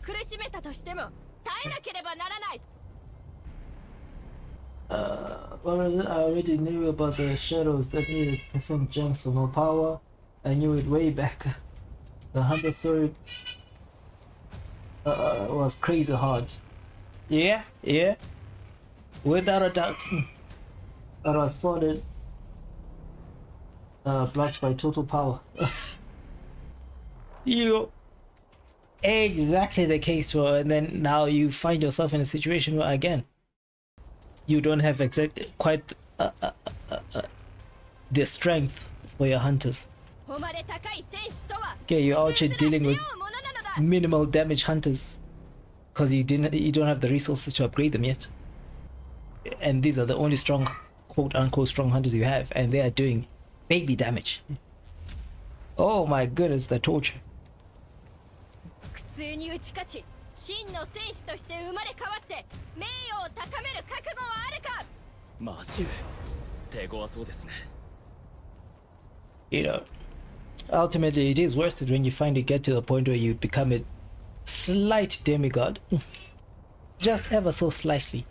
Well, I already knew about the shadows that needed percent gems for more power. I knew it way back. The hunter story was crazy hard. Yeah, without a doubt. That was sorted, blocked by total power. You exactly the case, and then now you find yourself in a situation where again you don't have quite the strength for your hunters. Okay, you're out here dealing with minimal damage hunters because you don't have the resources to upgrade them yet, and these are the only strong, quote unquote, strong hunters you have, and they are doing baby damage. Oh my goodness, the torture. 普通に打ち勝ち、真の戦士として生まれ変わって名誉を高める覚悟はあるか。マジで手強そうですね。You know, ultimately it is worth it when you finally get to the point where you become a slight demigod. Just ever so slightly.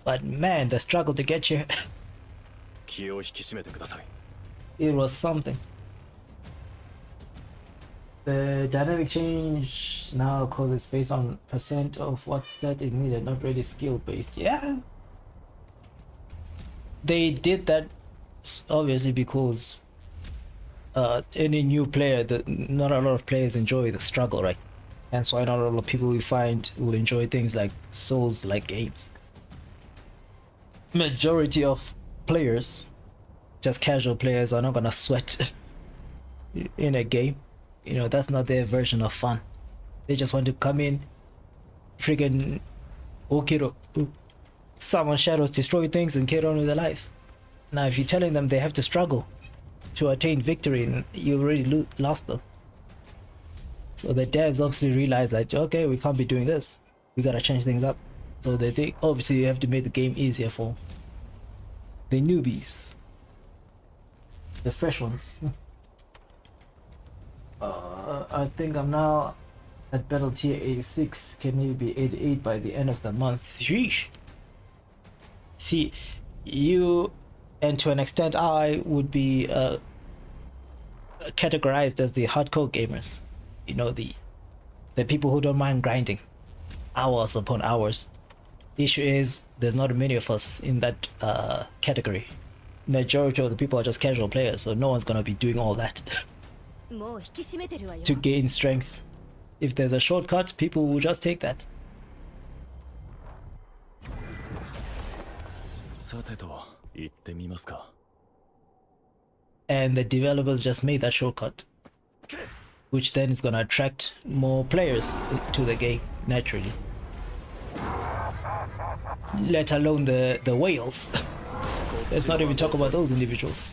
But man, the struggle to get you. 気を引き締めてください。 It was something. The dynamic change now, because it's based on percent of what stat is needed, not really skill based. Yeah, they did that obviously because any new player, not a lot of players enjoy the struggle, right? That's why not a lot of people we find will enjoy things like Souls-like games. Majority of players just casual players are not gonna sweat in a game. You know, that's not their version of fun. They just want to come in, freaking okiro, summon shadows, destroy things, and carry on with their lives. Now, if you're telling them they have to struggle to attain victory, you already lost them. So the devs obviously realize that, okay, we can't be doing this. We gotta change things up. So they think, obviously, you have to make the game easier for the newbies, the fresh ones. I think I'm now at battle tier 86. Can maybe be 88 by the end of the month. Sheesh. See, you, and to an extent, I would be categorized as the hardcore gamers. You know, the people who don't mind grinding hours upon hours. The issue is there's not many of us in that category. Majority of the people are just casual players, so no one's gonna be doing all that to gain strength. If there's a shortcut, people will just take that. And the developers just made that shortcut, which then is gonna attract more players to the game naturally. Let alone the whales. Let's not even talk about those individuals.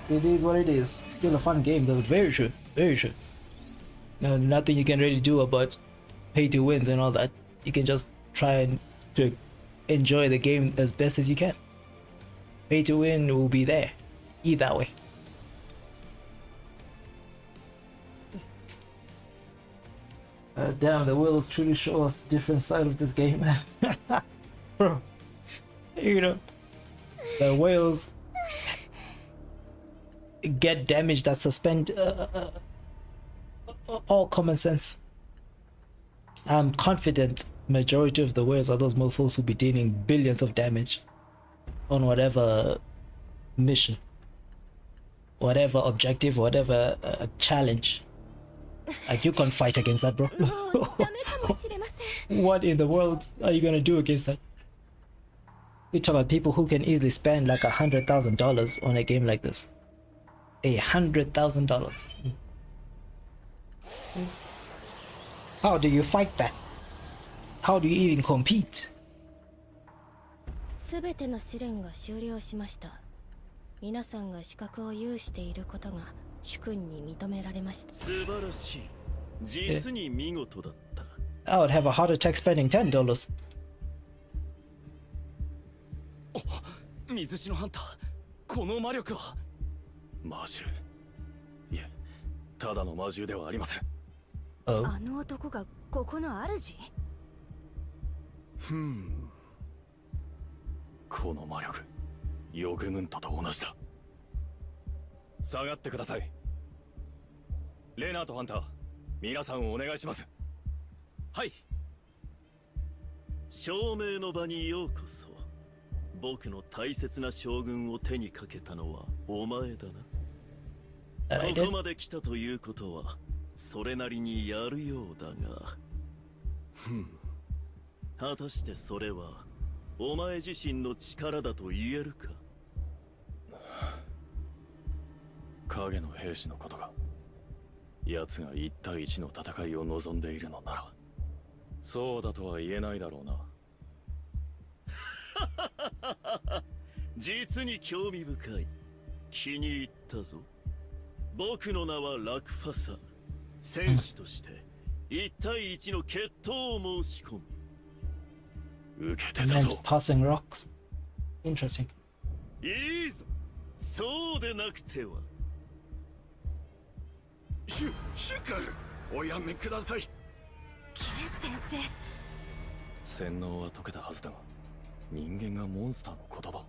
It is what it is. Still a fun game though. Very true. Very true. No, nothing you can really do about pay to wins and all that. You can just try and to enjoy the game as best as you can. Pay to win will be there either way. Damn, the whales truly show us different side of this game. Bro, you know, the whales get damage that suspend all common sense. I'm confident majority of the whales are those mofos who be dealing billions of damage on whatever mission, whatever objective, whatever challenge. Like, you can't fight against that, bro. What in the world are you gonna do against that? We talk about people who can easily spend like $100,000 on a game like this. $100,000. How do you fight that? How do you even compete? すべての試練が終了しました。皆さんが資格を有していることが主君に認められました。素晴らしい。実に見事だった。I would have a heart attack spending $10. 水城ハンター、この魔力は魔獣。いえ、ただの魔獣ではありません。Oh. あの男がここの主？この魔力、ヨグムントと同じだ。下がってください。レナートハンター、皆さんをお願いします。はい。証明の場にようこそ。僕の大切な将軍を手にかけたのはお前だな。ここまで来たということはそれなりにやるようだが、果たしてそれはお前自身の力だと言えるか？影の兵士のことか。奴が1対1の戦いを望んでいるのなら、そうだとは言えないだろうな。実に興味深い。気に入ったぞ。僕の名はラクファサー。戦士として1対1の決闘を申し込む。受けてたぞ。Passing rocks. Interesting. いいぞ。そうでなくては。主君、おやめください。生。洗脳は解けたはずだが、人間がモンスターの言葉を。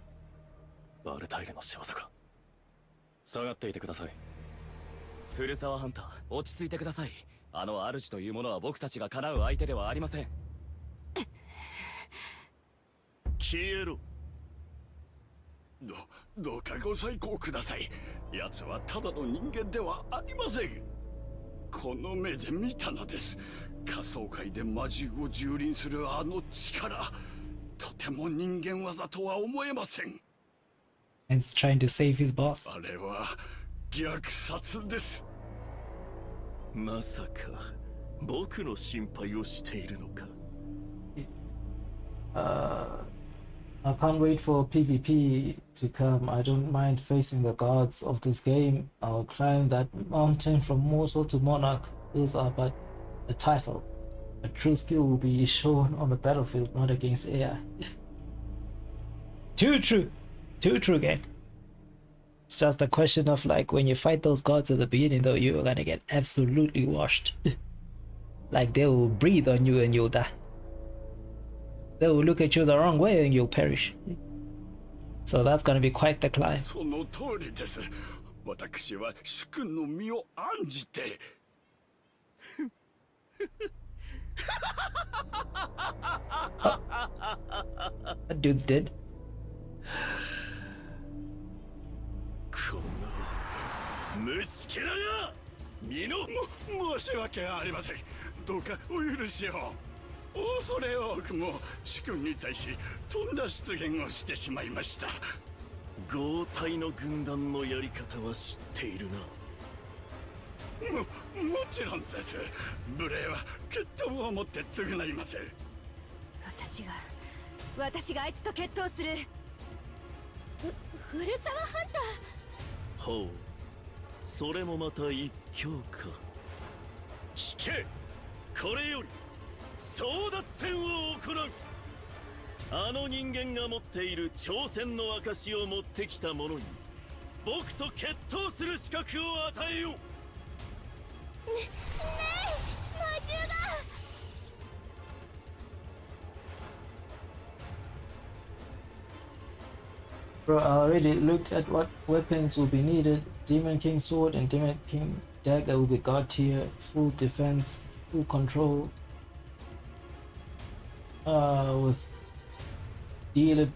バルタイルの仕業か。下がっていてください。古沢ハンター、落ち着いてください。あの主というものは僕たちが叶う相手ではありません。消えろ。どうかご再考ください。奴はただの人間ではありません。この目で見たのです。仮想界で魔獣を蹂躙するあの力、とても人間技とは思えません。And he's trying to save his boss. あれは虐殺です。まさか僕の心配をしているのか。I can't wait for PvP to come. I don't mind facing the gods of this game. I'll climb that mountain from mortal to monarch. Those are but a title. A true skill will be shown on the battlefield, not against AI. Too true. Too true, game. It's just a question of like when you fight those gods at the beginning though, you're gonna get absolutely washed. Like they will breathe on you and you'll die. They will look at you the wrong way and you'll perish. So that's gonna be quite the climb. その通りです。私は主君の身を案じて。That dude's dead. この虫けらが身の申し訳ありません。どうかお許しを。恐れ多くも主君に対しとんだ失言をしてしまいました。豪体の軍団のやり方は知っているな。もちろんです。無礼は決闘をもって償います。私があいつと決闘する。古沢ハンター。ほう、それもまた一興か。聞け、これより争奪戦を行う。あの人間が持っている挑戦の証を持ってきた者に僕と決闘する資格を与えよう。ねえ、魔獣だ。Bro, I already looked at what weapons will be needed. Demon King Sword and Demon King Dagger will be god tier, full defense, full control. With daily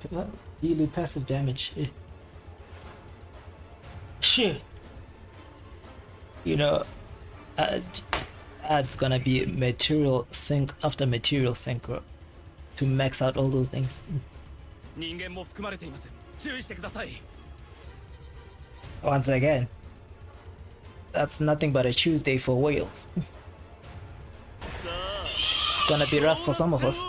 passive damage. Shit. You know, ad's gonna be material sink after material sink, bro, to max out all those things. 人間も含まれています。注意してください。Once again, that's nothing but a Tuesday for whales. It's gonna be rough for some of us.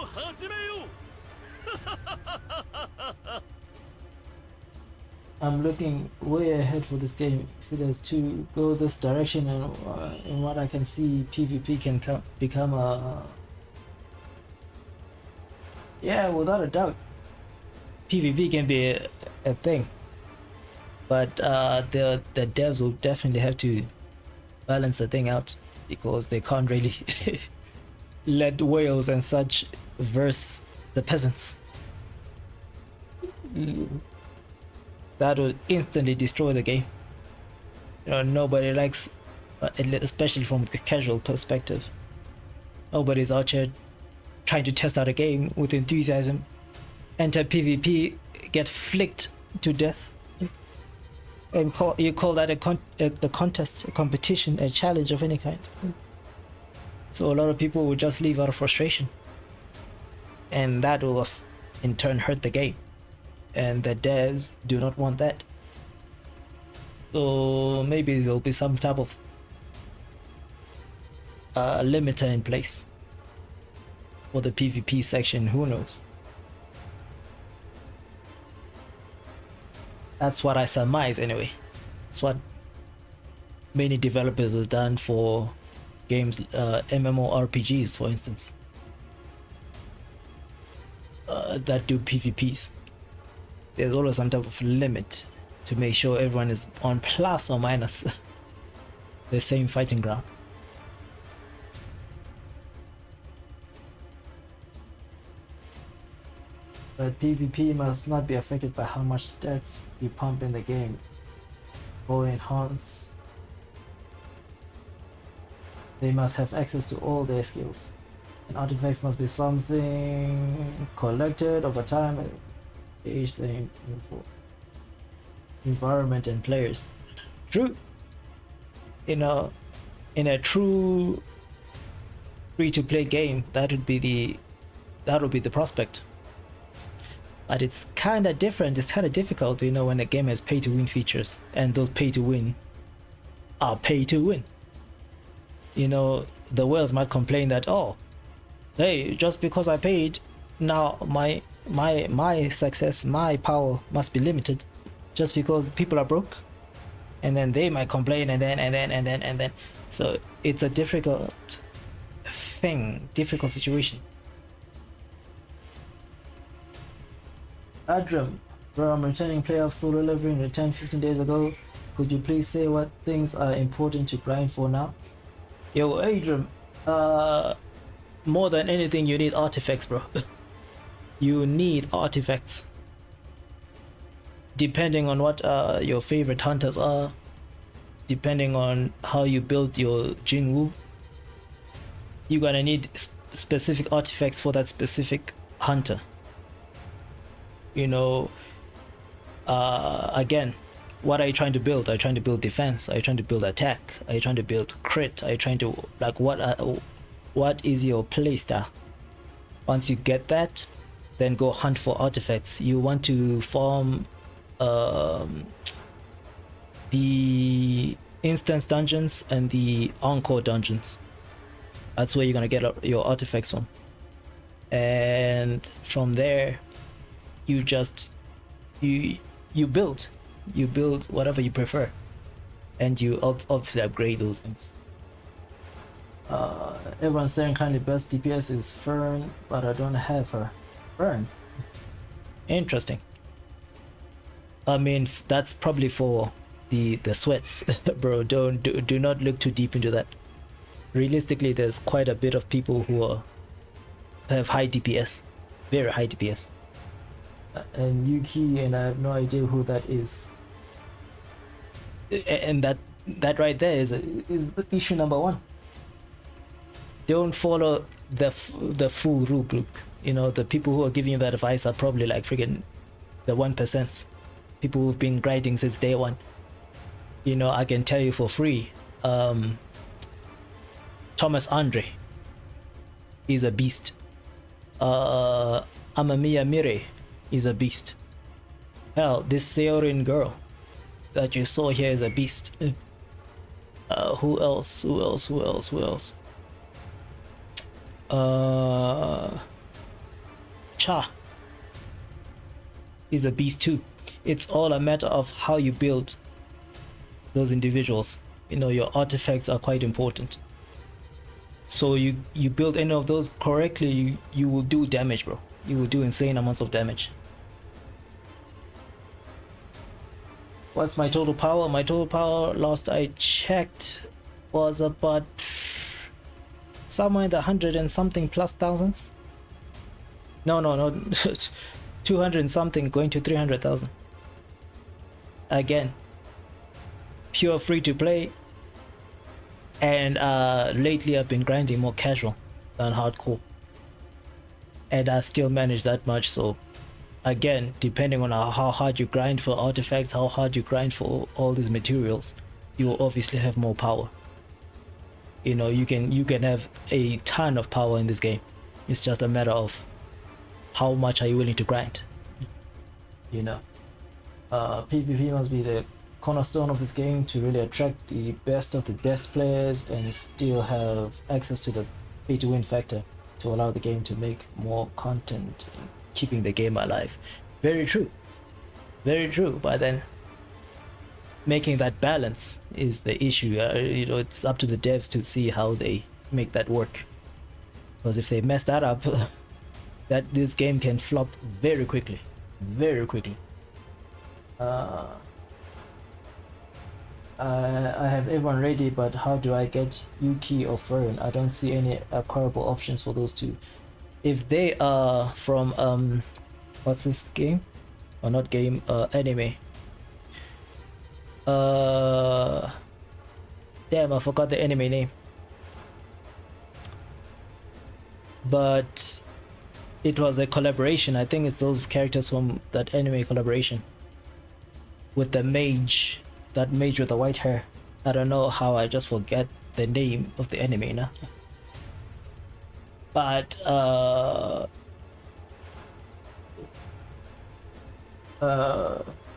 I'm looking way ahead for this game. If it is to go this direction, and in what I can see, PvP can become a... Yeah, without a doubt, PvP can be a thing. But the devs will definitely have to balance the thing out, because they can't really let whales and such verse the peasants. That would instantly destroy the game. You know, nobody likes, especially from the casual perspective, nobody's out here trying to test out a game with enthusiasm, enter PvP, get flicked to death, and you call that a contest, a competition, a challenge of any kind. So a lot of people will just leave out of frustration, and that will in turn hurt the game, and the devs do not want that. So maybe there'll be some type of limiter in place for the PvP section, who knows. That's what I surmise anyway. It's what many developers have done for games, MMORPGs for instance, that do PvPs. There's always some type of limit to make sure everyone is on plus or minus the same fighting ground. But PvP must not be affected by how much stats you pump in the game or enhance. They must have access to all their skills. And artifacts must be something collected over time and age the environment and players. True. In a true free-to-play game, that would be the prospect. But it's kind of different. It's kind of difficult, when a game has pay-to-win features, and those pay-to-win are pay-to-win. The whales might complain that, oh, hey, just because I paid, now my success, my power must be limited, just because people are broke, and then they might complain, and then. So it's a difficult situation. Adram, bro, I'm returning playoff solo leveling, returned 15 days ago. Could you please say what things are important to grind for now? Yo, Adram, more than anything, you need artifacts, bro. You need artifacts. Depending on what your favorite hunters are, depending on how you build your Jinwoo, you're gonna need specific artifacts for that specific hunter. Again, what are you trying to build? Are you trying to build defense? Are you trying to build attack? Are you trying to build crit? Are you trying to, like, what is your playstyle? Once you get that, then go hunt for artifacts. You want to farm the instance dungeons and the encore dungeons. That's where you're gonna get your artifacts from, and from there you just you build whatever you prefer, and you obviously upgrade those things. Everyone's saying kindly best DPS is Fern, but I don't have her. Fern, interesting. I mean, that's probably for the sweats. Bro, do not look too deep into that. Realistically, there's quite a bit of people who have high DPS, very high DPS. And Yuki, and I have no idea who that is. And that right there is issue number one. Don't follow the full rule book. The people who are giving you that advice are probably like freaking the 1%. People who've been grinding since day one. I can tell you for free, Thomas Andre is a beast. Amamiya Mire is a beast. Hell, this Seorin girl that you saw here is a beast. Who else? Cha is a beast too. It's all a matter of how you build those individuals. Your artifacts are quite important. So you build any of those correctly, you will do damage, bro. You will do insane amounts of damage. What's my total power? My total power, last I checked, was about somewhere in the 100 and something plus thousands. No 200 and something going to 300,000. Again, pure free to play, and lately I've been grinding more casual than hardcore, and I still manage that much. So again, depending on how hard you grind for artifacts, how hard you grind for all these materials, you will obviously have more power. You can have a ton of power in this game. It's just a matter of how much are you willing to grind. PvP must be the cornerstone of this game to really attract the best of the best players and still have access to the pay to win factor to allow the game to make more content, keeping the game alive. Very true, but then making that balance is the issue. It's up to the devs to see how they make that work, because if they mess that up, that this game can flop very quickly. I have everyone ready, but how do I get Yuki or Fern? I don't see any acquirable options for those two. If they are from what's this game? Or not game, anime. Damn, I forgot the anime name. But it was a collaboration. I think it's those characters from that anime collaboration with the mage, that mage with the white hair. I don't know how I just forget the name of the anime now. But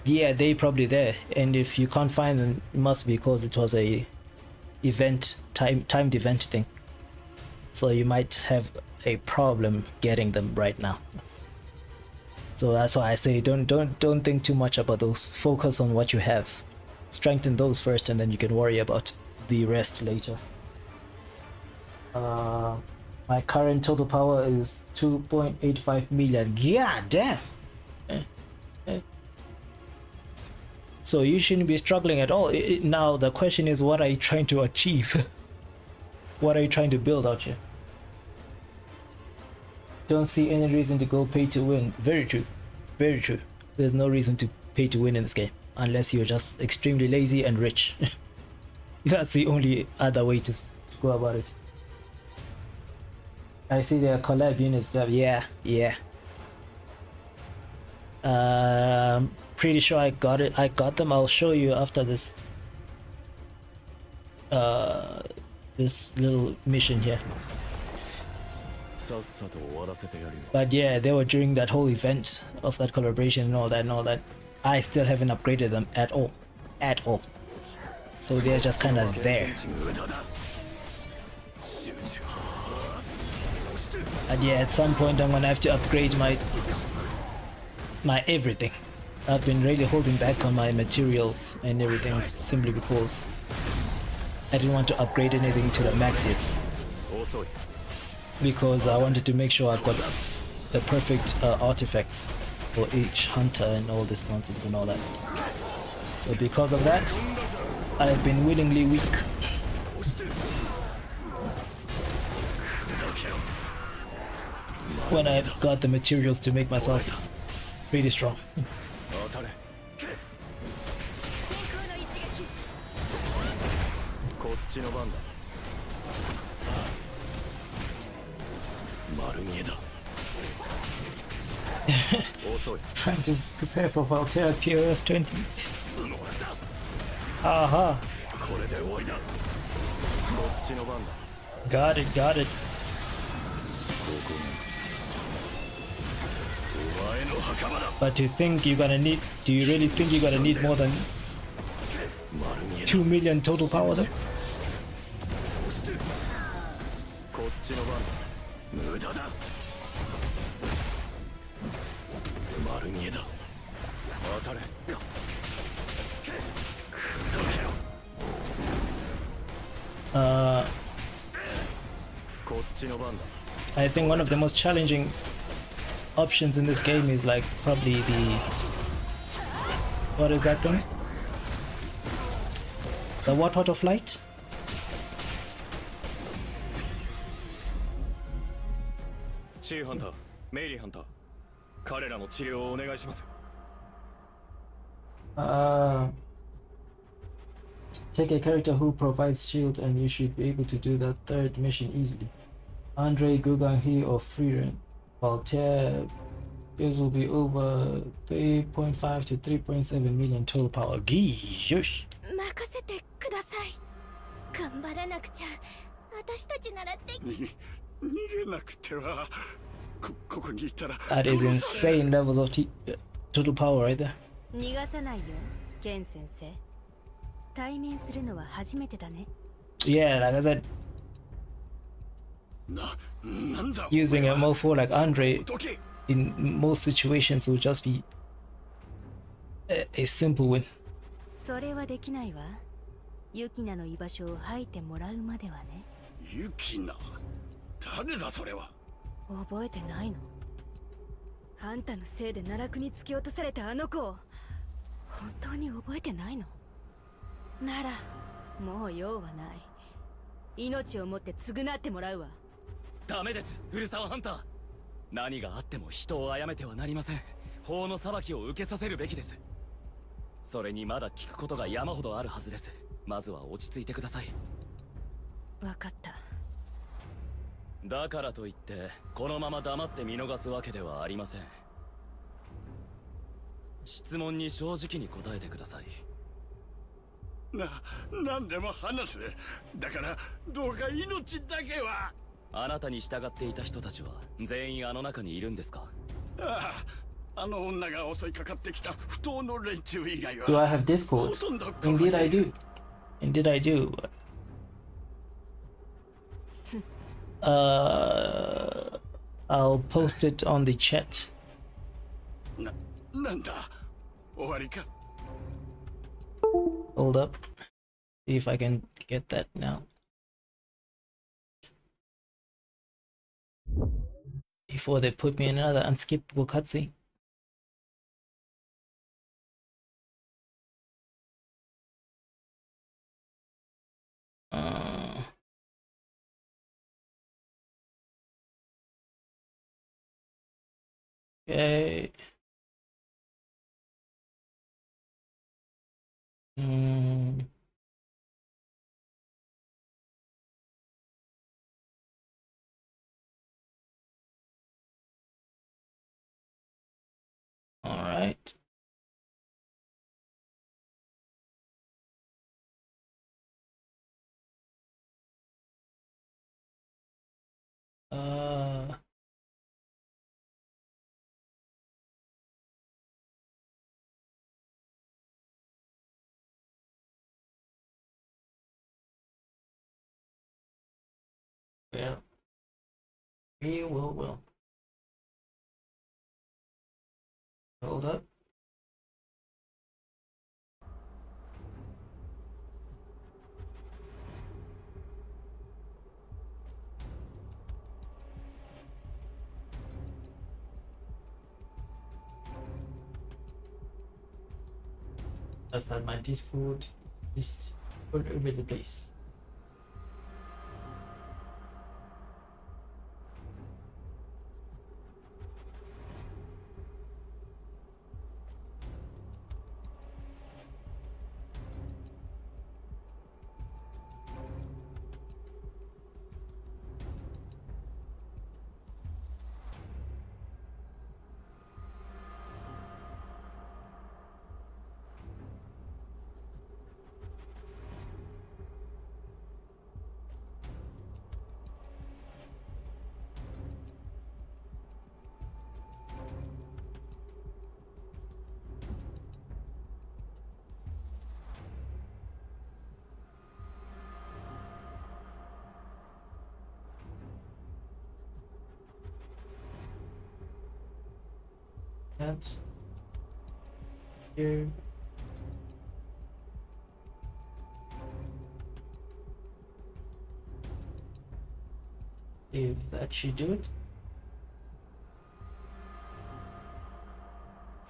yeah, they probably there, and if you can't find them, it must be because it was a timed event thing. So you might have a problem getting them right now. So that's why I say don't think too much about those. Focus on what you have. Strengthen those first, and then you can worry about the rest later. My current total power is 2.85 million. God damn! So you shouldn't be struggling at all. Now the question is, what are you trying to achieve? What are you trying to build out here? Don't see any reason to go pay to win. Very true. Very true. There's no reason to pay to win in this game, unless you're just extremely lazy and rich. That's the only other way to go about it. I see there are collab units there. Yeah. Pretty sure I got it. I got them. I'll show you after this. This little mission here. But yeah, they were during that whole event of that collaboration and all that. I still haven't upgraded them at all. So they're just kind of there. And yeah, at some point I'm gonna have to upgrade my everything. I've been really holding back on my materials and everything simply because I didn't want to upgrade anything to the max yet. Because I wanted to make sure I've got the perfect artifacts for each hunter and all this nonsense and all that. So because of that, I have been willingly weak. When I've got the materials to make myself pretty strong. Trying to prepare for Valterra POS 20. Aha. Got it. But do you really think you're gonna need more than 2 million total power though? I think one of the most challenging options in this game is like probably the, what is that thing? The what of light? Chief Hunter, Melee Hunter, 彼らの治療をお願いします。Take a character who provides shield and you should be able to do the third mission easily. Andre, Gugan He or Freeren. Voltaire, this will be over 3.5 to 3.7 million total power. Geesh. 任せてください。頑張らなくちゃ。私たちならでき。逃げなくては。ここにいたら。That is insane levels of total power right there. 逃がさないよ、ケン先生。対面するのは初めてだね。Yeah, like I said, using a mofo like Andre in most situations will just be a simple win. それはできないわ。ユキナの居場所を吐いてもらうまではね。ユキナ？誰だそれは？覚えてないの？あんたのせいで奈落に突き落とされたあの子を本当に覚えてないの？ならもう用はない。命をもって償ってもらうわ。ダメです、古沢ハンター。何があっても人を殺めてはなりません。法の裁きを受けさせるべきです。それにまだ聞くことが山ほどあるはずです。まずは落ち着いてください。分かった。だからといってこのまま黙って見逃すわけではありません。質問に正直に答えてください。何でも話せ。だからどうか命だけは。あなたに従っていた人たちは全員あの中にいるんですか？あの女が襲いかかってきた不当の連中以外は。 Do I have Discord? Indeed I do. Indeed I do. I'll post it on the chat. なんだ終わりか。 Hold up. See if I can get that now. Before they put me in another unskippable cutscene. Okay. All right. Yeah. We will. Hold up. That's not my Discord. Just all over the place. That's here. If that should do it.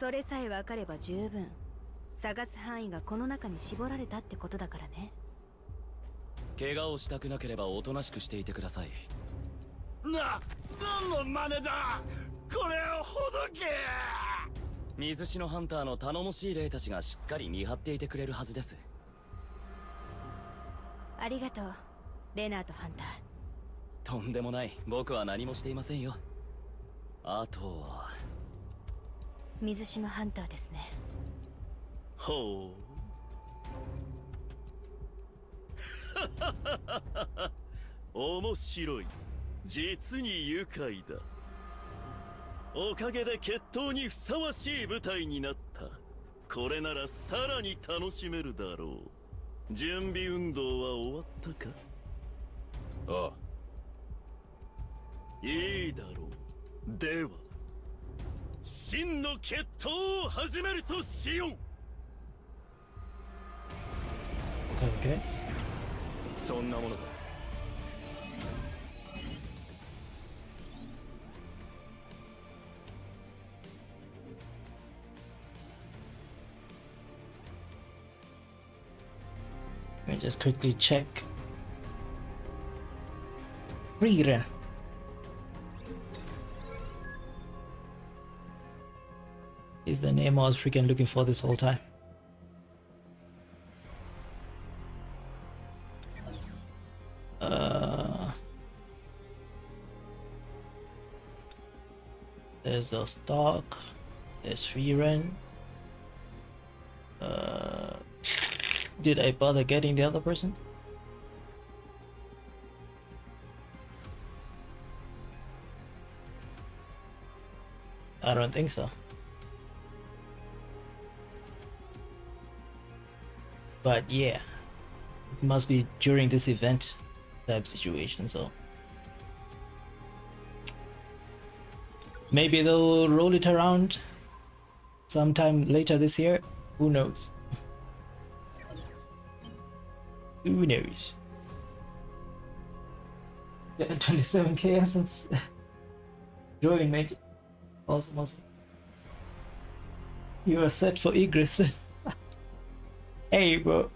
それさえ分かれば十分。探す範囲がこの中に絞られたってことだからね。怪我をしたくなければおとなしくしていてください。何の真似だ。これをほどけ。水篠ハンターの頼もしい霊たちがしっかり見張っていてくれるはずです。ありがとう、レナートハンター。とんでもない。僕は何もしていませんよ。あとは水篠ハンターですね。ほう面白い。実に愉快だ。おかげで決闘にふさわしい舞台になった。これならさらに楽しめるだろう。準備運動は終わったか？ああ。いいだろう。では真の決闘を始めるとしよう。Okay. そんなものだ。Let me just quickly check. Rira. Is the name I was freaking looking for this whole time. There's a stock. There's free rent. Did I bother getting the other person? I don't think so. But yeah, it must be during this event type situation, so maybe they'll roll it around sometime later this year. Who knows? Who knows? Yeah, 27k essence. Join, mate. Awesome. You are set for egress. Hey, bro.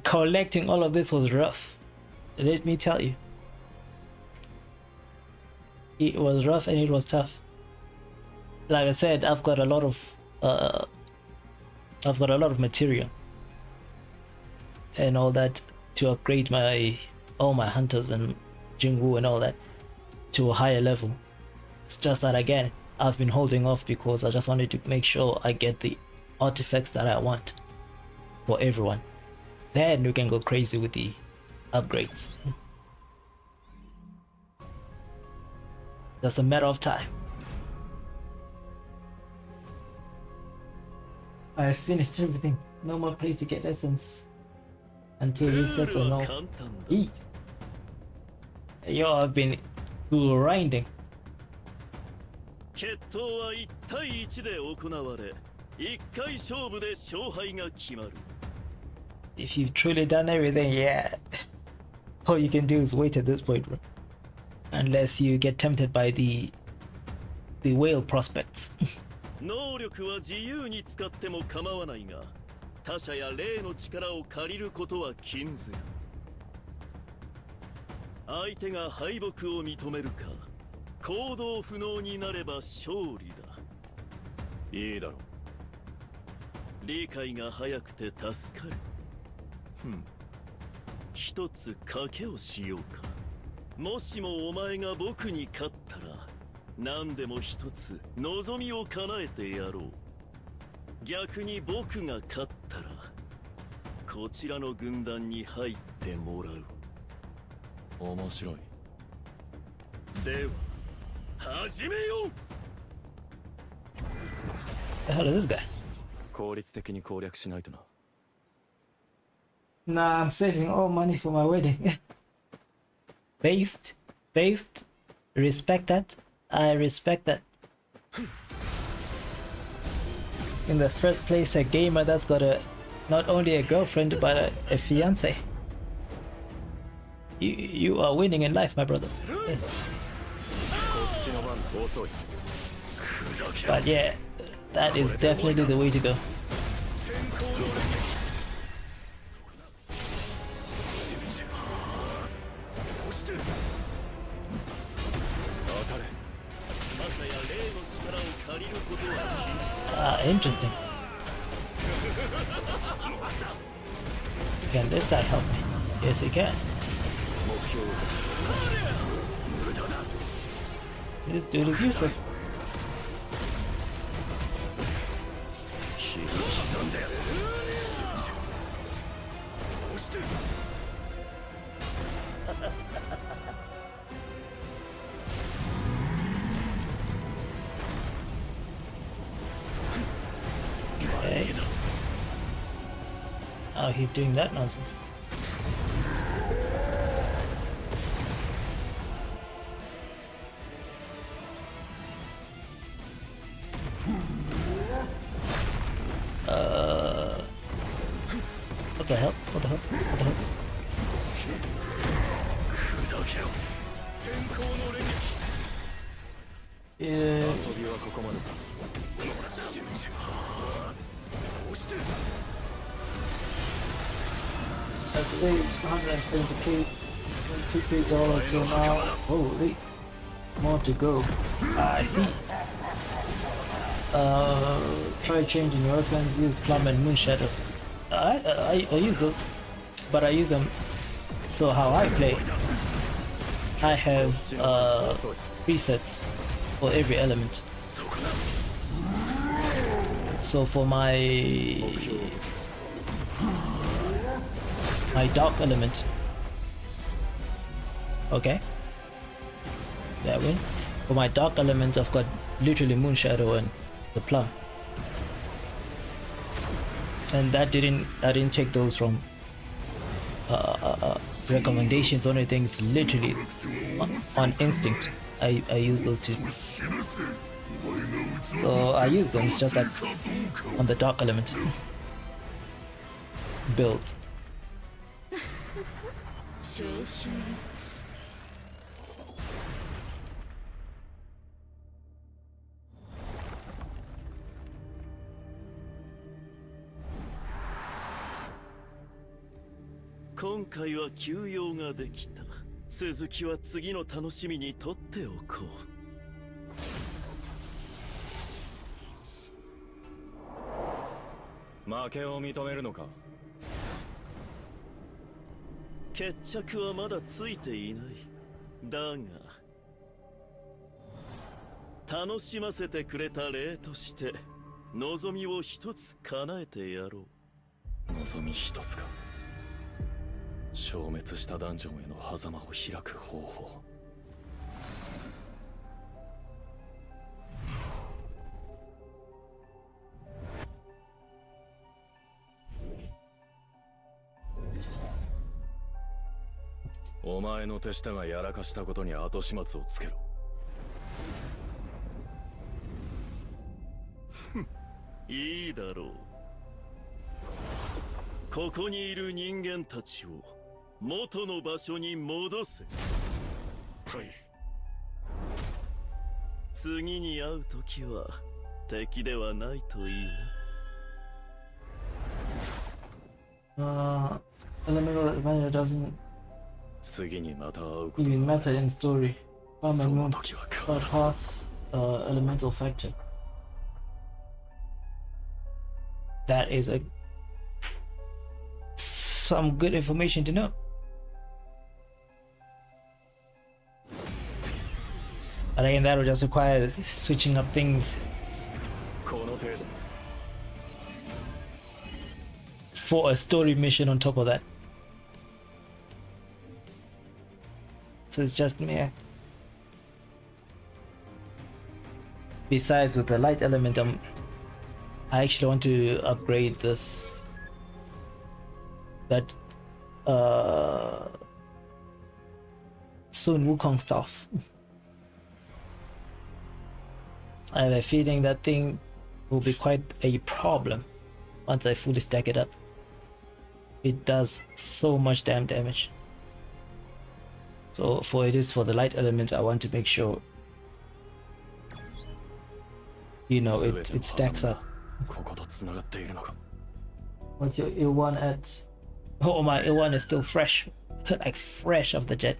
Collecting all of this was rough. Let me tell you. It was rough and it was tough. Like I said, I've got a lot of material and all that to upgrade all my hunters and Jingwu and all that to a higher level. It's just that again, I've been holding off because I just wanted to make sure I get the artifacts that I want for everyone. Then we can go crazy with the upgrades. Just a matter of time. I finished everything. No more place to get essence until he sets a no. Eat. Yo, I've been grinding. 決闘は1対1で行われ、1回勝負で勝敗が決まる。If you've truly done everything, yeah. All you can do is wait at this point, bro. Unless you get tempted by the whale prospects. 能力は自由に使っても構わないが、他者や霊の力を借りることは禁ずる。相手が敗北を認めるか、行動不能になれば勝利だ。いいだろう。理解が早くて助かる。一つ賭けをしようか。もしもお前が僕に勝ったら、何でも一つ望みを叶えてやろう。逆に僕が勝ったら、こちらの軍団に入ってもらう。面白い。では、始めよう。The hell is this guy? 効率的に攻略しないとな。Nah, I'm saving all money for my wedding. Based. Respect that. I respect that. In the first place, a gamer that's got not only a girlfriend but a fiance. You are winning in life, my brother. Yeah. But yeah, that is definitely the way to go. Interesting. Can this guy help me? Yes, he can. This dude is useless. Okay. Oh, he's doing that nonsense. What the hell? What the hell? What the hell? Yeah. I saved 170k, $2k till now. Holy. More to go. I see. Try changing your weapons. Use Plum and Moonshadow. I use those, but I use them. So how I play, I have presets for every element. So for my dark element, okay, that win. For my dark element, I've got literally Moonshadow and the Plum, and I didn't take those from recommendations or anything. It's literally on instinct. I use those two. So I use them. It's just like on the dark element build. 今回は休養ができた。続きは次の楽しみにとっておこう。負けを認めるのか。決着はまだついていない。だが楽しませてくれた礼として望みを一つ叶えてやろう。望み一つか。消滅したダンジョンへの狭間を開く方法。お前の手下がやらかしたことに後始末をつけろ。いいだろう。ここにいる人間たちを元の場所に戻せ。はい。次に会う時は敵ではないといいな。Elemental advantage doesn't 次にまた会うこと even matter in story. Ramen won't bypass elemental factor. That is some good information to know. But again, that would just require switching up things for a story mission on top of that. So it's just me. Besides, with the light element, I actually want to upgrade this. That Sun Wukong stuff. I have a feeling that thing will be quite a problem once I fully stack it up. It does so much damn damage. So for the light element, I want to make sure, you know, it stacks up. What's your L1 at? Oh, my L1 is still fresh, like fresh off the jet.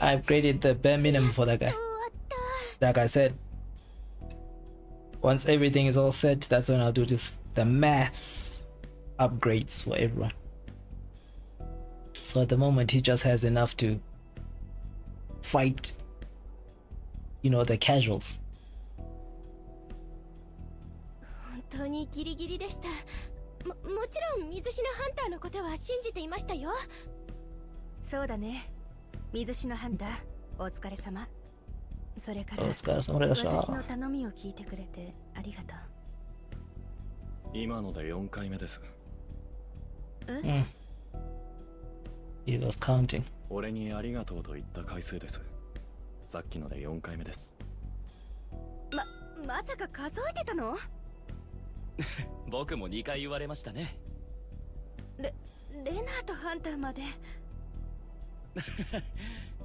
I upgraded the bare minimum for that guy. Like I said, once everything is all set, that's when I'll do the mass upgrades for everyone. So at the moment, he just has enough to fight, you know, the casuals. 本当にギリギリでした。もちろん水篠ハンターのことは信じていましたよ。そうだね。水篠ハンター、お疲れ様。それからお疲れ様でした。私の頼みを聞いてくれてありがとう。今ので4回目です。He was counting. 俺にありがとうと言った回数です。さっきので4回目です。まさか数えてたの？僕も2回言われましたね。レナーとハンターまで。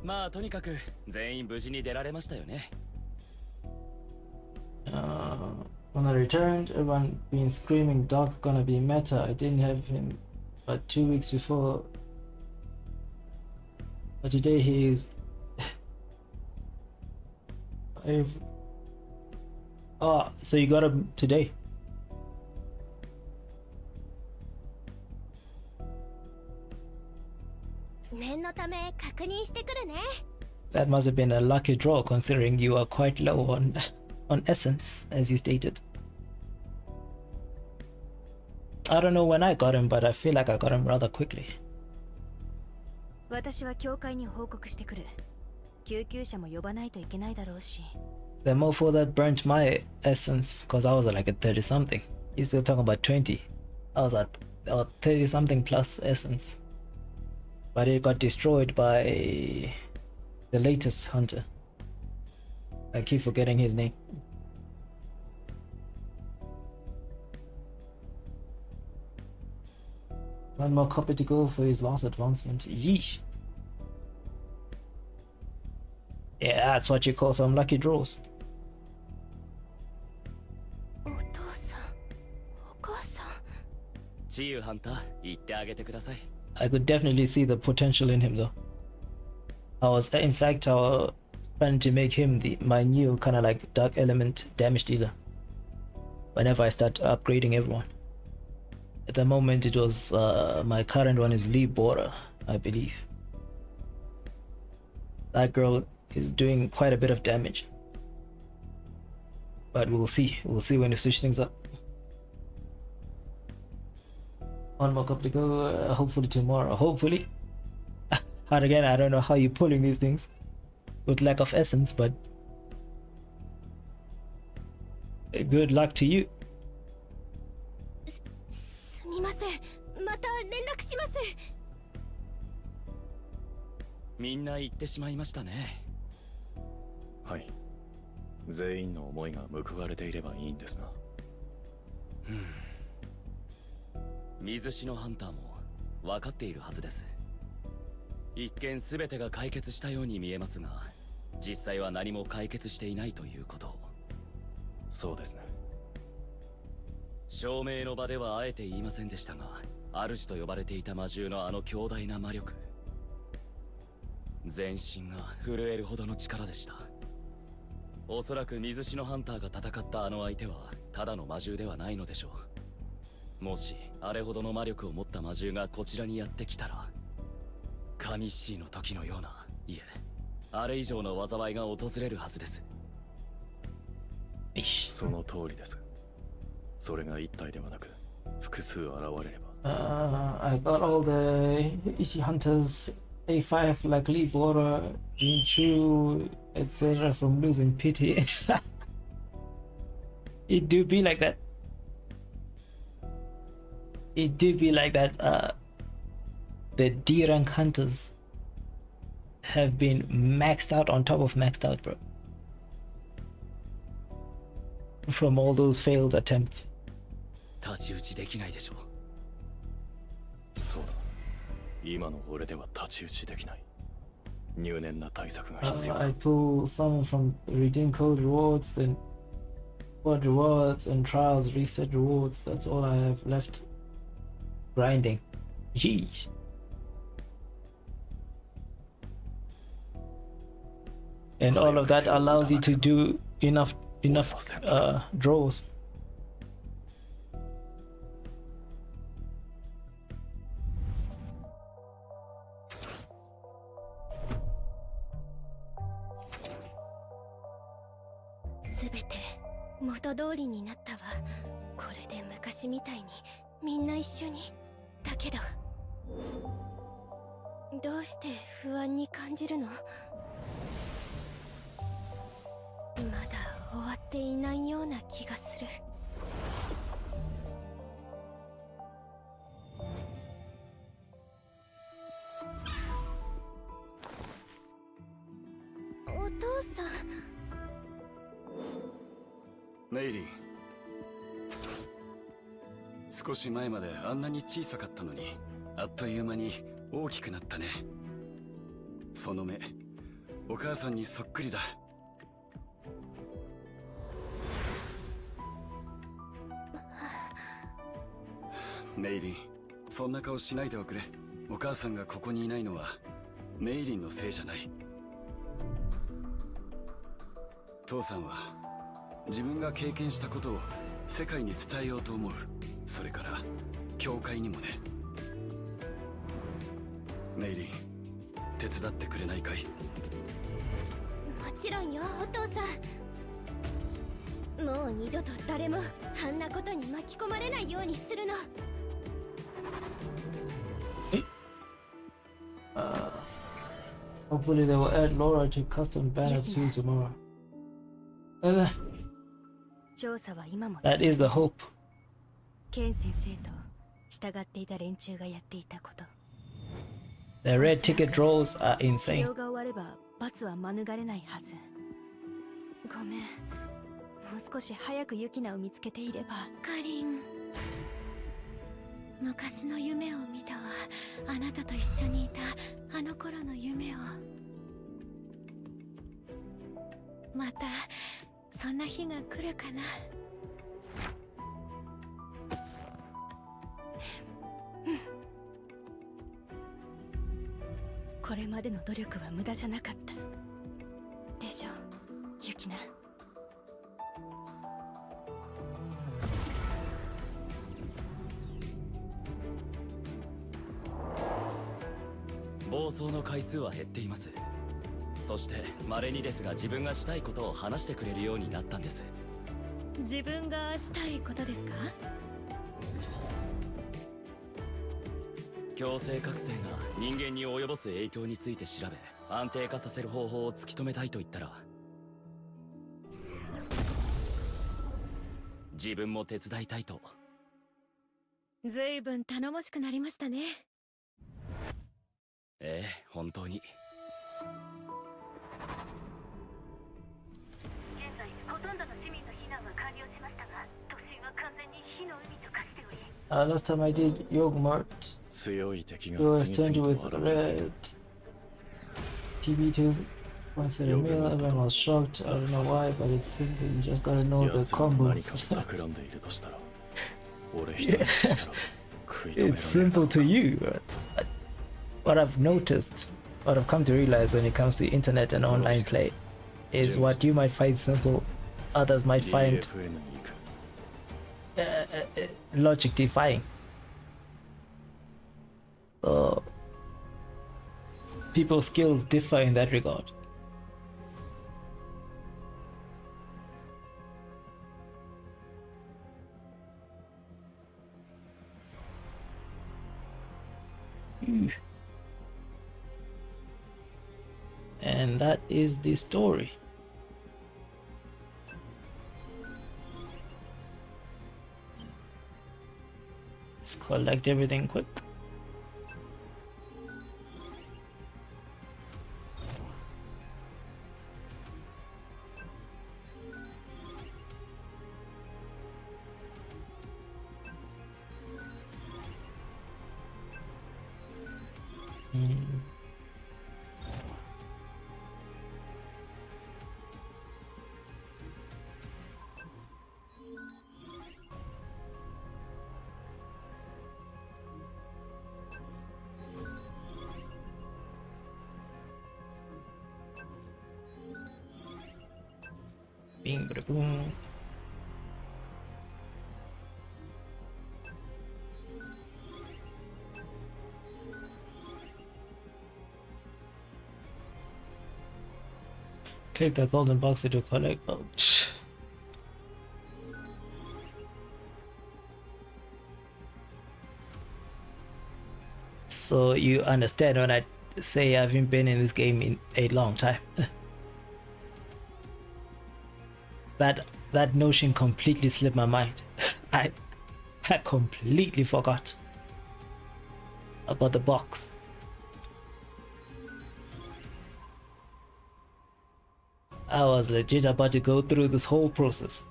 まあとにかく全員無事に出られましたよね。When I returned, everyone been screaming Doc gonna be meta. I didn't have him but 2 weeks before. But today he is Oh, so you got him today? That must have been a lucky draw considering you are quite low on essence, as you stated. I don't know when I got him, but I feel like I got him rather quickly. 私は教会に報告してくる。救急車も呼ばないといけないだろうし。The mofo that burnt my essence, because I was like at 30 something. He's still talking about 20. I was at 30 something plus essence. But it got destroyed by the latest hunter. I keep forgetting his name. One more copy to go for his last advancement. Yeesh. Yeah, that's what you call some lucky draws. I could definitely see the potential in him though. I was planning to make him my new kind of like dark element damage dealer whenever I start upgrading everyone. At the moment it was my current one is Lee Bora, I believe. That girl is doing quite a bit of damage, but we'll see when you switch things up. One more cup to go, hopefully tomorrow, hopefully. And again, I don't know how you're pulling these things with lack of essence, but good luck to you. すみません、また連絡します。みんな言ってしまいましたね。はい。全員の思いが報われていればいいんですが。水篠ハンターも分かっているはずです。一見全てが解決したように見えますが、実際は何も解決していないということ。そうですね。証明の場ではあえて言いませんでしたが、主と呼ばれていた魔獣のあの強大な魔力、全身が震えるほどの力でした。おそらく水篠ハンターが戦ったあの相手はただの魔獣ではないのでしょう。もしあれほどの魔力を持った魔獣がこちらにやってきたら、神シーの時のような、いえ、あれ以上の災いが訪れるはずです。その通りです。それが一体ではなく複数現れれば。I got all the Ichi hunters A5 like Lee Bora, Jinchu, etc. from losing pity. It do be like that. It do be like that. The D rank hunters have been maxed out on top of maxed out, bro. From all those failed attempts. 太刀打ちできないでしょう。そうだ。今の俺では太刀打ちできない。入念な対策が必要だ。I pull some from redeem code rewards, then quad rewards and trials reset rewards. That's all I have left. Grinding. Jeez. And all of that allows you to do enough draws. Everything 元通りになったわ。これで昔みたいにみんな一緒に。だけどどうして不安に感じるの？まだ終わっていないような気がする。お父さん。メイリン、少し前まであんなに小さかったのにあっという間に大きくなったね。その目、お母さんにそっくりだ。メイリン、そんな顔しないでおくれ。お母さんがここにいないのはメイリンのせいじゃない。父さんは自分が経験したことを世界に伝えようと思う。それから教会にもね。メイリン、手伝ってくれないかい？もちろんよ、お父さん。もう二度と誰もあんなことに巻き込まれないようにするの。Hopefully they will add Laura to custom banner 2 tomorrow. 調査は今も That is the hope. ケン先生と従っていた連中がやっていたこと。The red ticket draws are 治 insane. 療が終われば罰は免れないはず。ごめん、もう少し早くユキナを見つけていれば。かりん、昔の夢を見たわ。あなたと一緒にいたあの頃の夢を。またそんな日が来るかな。これまでの努力は無駄じゃなかったでしょ、ユキナ。暴走の回数は減っています。そして稀にですが自分がしたいことを話してくれるようになったんです。自分がしたいことですか？強制覚醒が人間に及ぼす影響について調べ、安定化させる方法を突き止めたいと言ったら、自分も手伝いたいと。ずいぶん頼もしくなりましたね。ええ、本当に。現在ほとんどの市民の避難は完了しましたが、都心は完全に火の海と化しており。Last time I did Yogmart, 強い敵が you were 次 stained 々 with と現れてい red. る。 TB2 once in a meal, everyone was shocked. I don't know why, but it's simple. You just gotta know the 奴らが何か combos. を企んでいるとしたら、俺一人の力を食い止められ It's る simple to you. What I've noticed, what I've come to realize when it comes to internet and online play, is what you might find simple, others might find DFN に行く。logic defying. So people's skills differ in that regard. And that is the story. Let's collect everything quick. Bing, bada, boom. Click the golden box to collect. Oh, so you understand when I say I haven't been in this game in a long time. That notion completely slipped my mind. I completely forgot about the box. I was legit about to go through this whole process.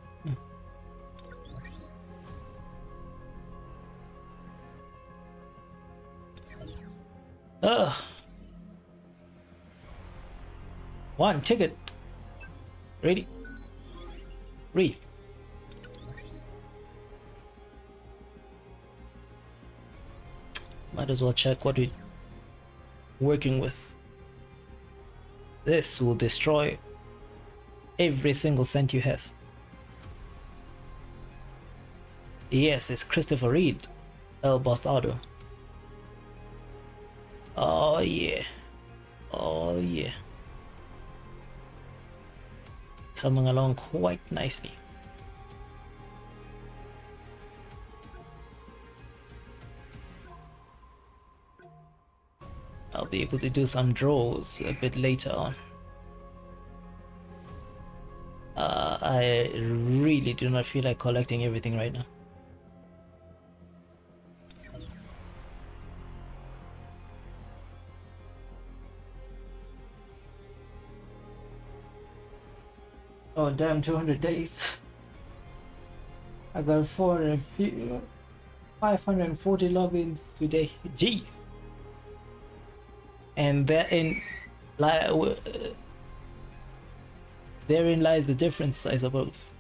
Ugh. One ticket. Ready? Read. Might as well check what we're working with. This will destroy every single cent you have. Yes, it's Christopher Reed, El Bastardo. Oh yeah. Oh yeah. Coming along quite nicely. I'll be able to do some draws a bit later on. I really do not feel like collecting everything right now. Oh damn, 200 days. I got 540 logins today. Jeez. And therein lies the difference, I suppose.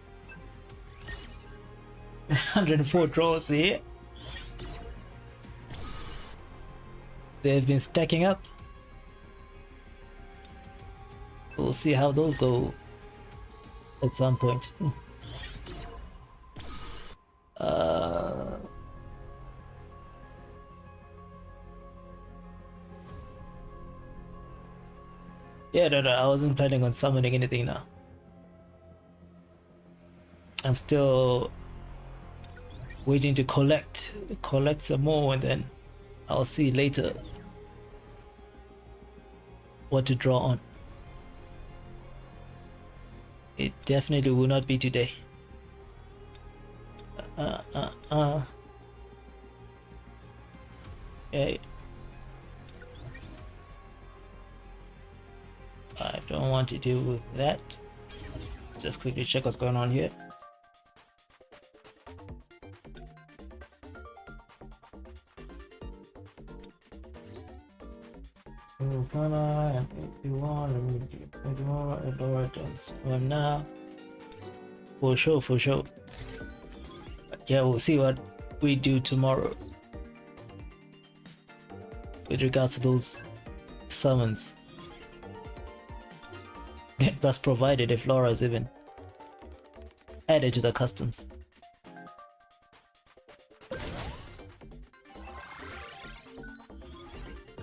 104 draws here. They've been stacking up. We'll see how those go at some point. Yeah, no, I wasn't planning on summoning anything now. I'm still waiting to collect some more, and then I'll see later what to draw on. It definitely will not be today. Okay. I don't want to deal with that. Just quickly check what's going on here. And 81, let me do 21 items for now. For sure. But yeah, we'll see what we do tomorrow with regards to those summons. That's provided if Laura's even added to the customs.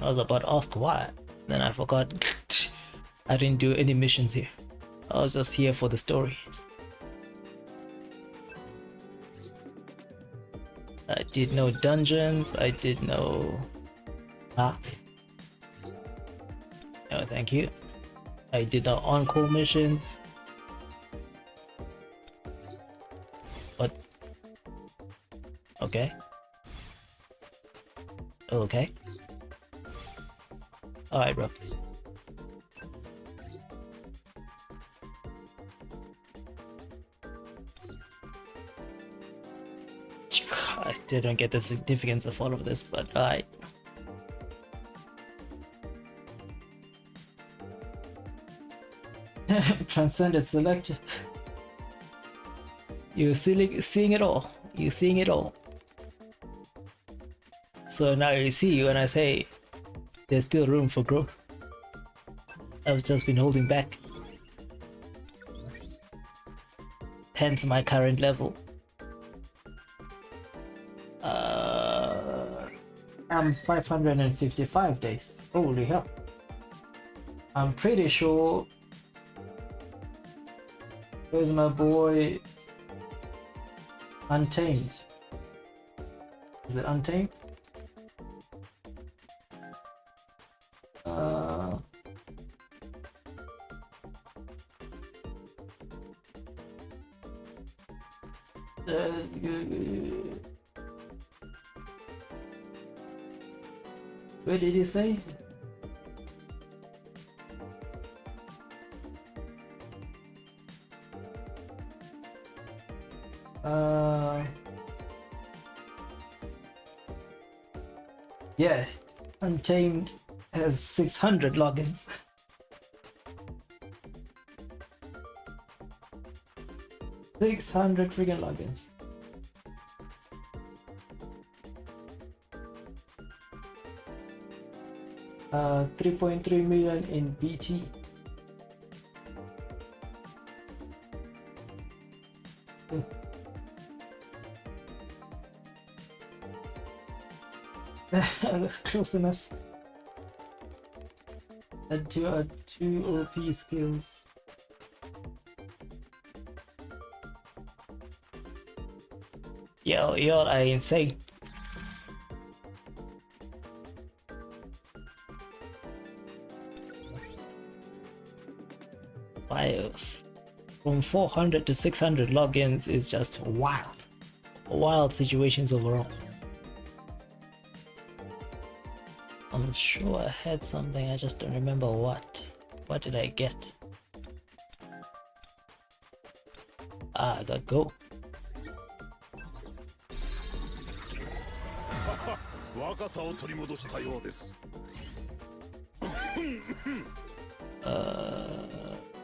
I was about to ask why, then I forgot. I didn't do any missions here. I was just here for the story. I did no dungeons, I did no... No, thank you. I did no on-call missions. What? Okay. Okay. Alright, bro. I still don't get the significance of all of this, but alright. Transcended selector. You're seeing it all. You're seeing it all. So now you see when I say there's still room for growth. I've just been holding back. Hence my current level. I'm 555 days. Holy hell. I'm pretty sure. Where's my boy Untamed? Is it Untamed? Where did he say? Yeah, Untamed has 600 logins. Freaking logins. $3.3 million in BT. Close enough. And two OP skills. Yo, y'all are insane. From 400 to 600 logins is just wild. Wild situations overall. I'm sure I had something, I just don't remember what. What did I get? Ah, I got go.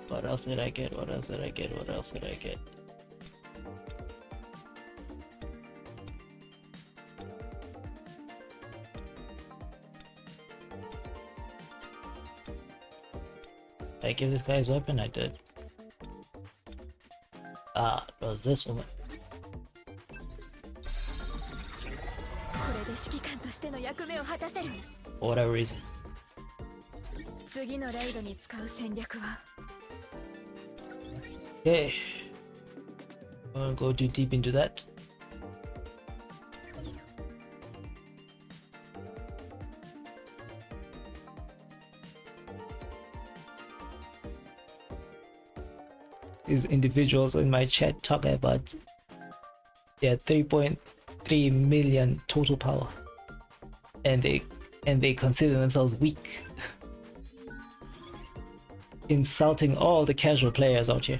What else did I get? What else did I get? What else did I get? Did I give this guy his weapon? I did. Ah, it was this woman. For whatever reason. Okay. I won't go too deep into that. These individuals in my chat talk about 3.3 million total power, and they consider themselves weak. Insulting all the casual players out here.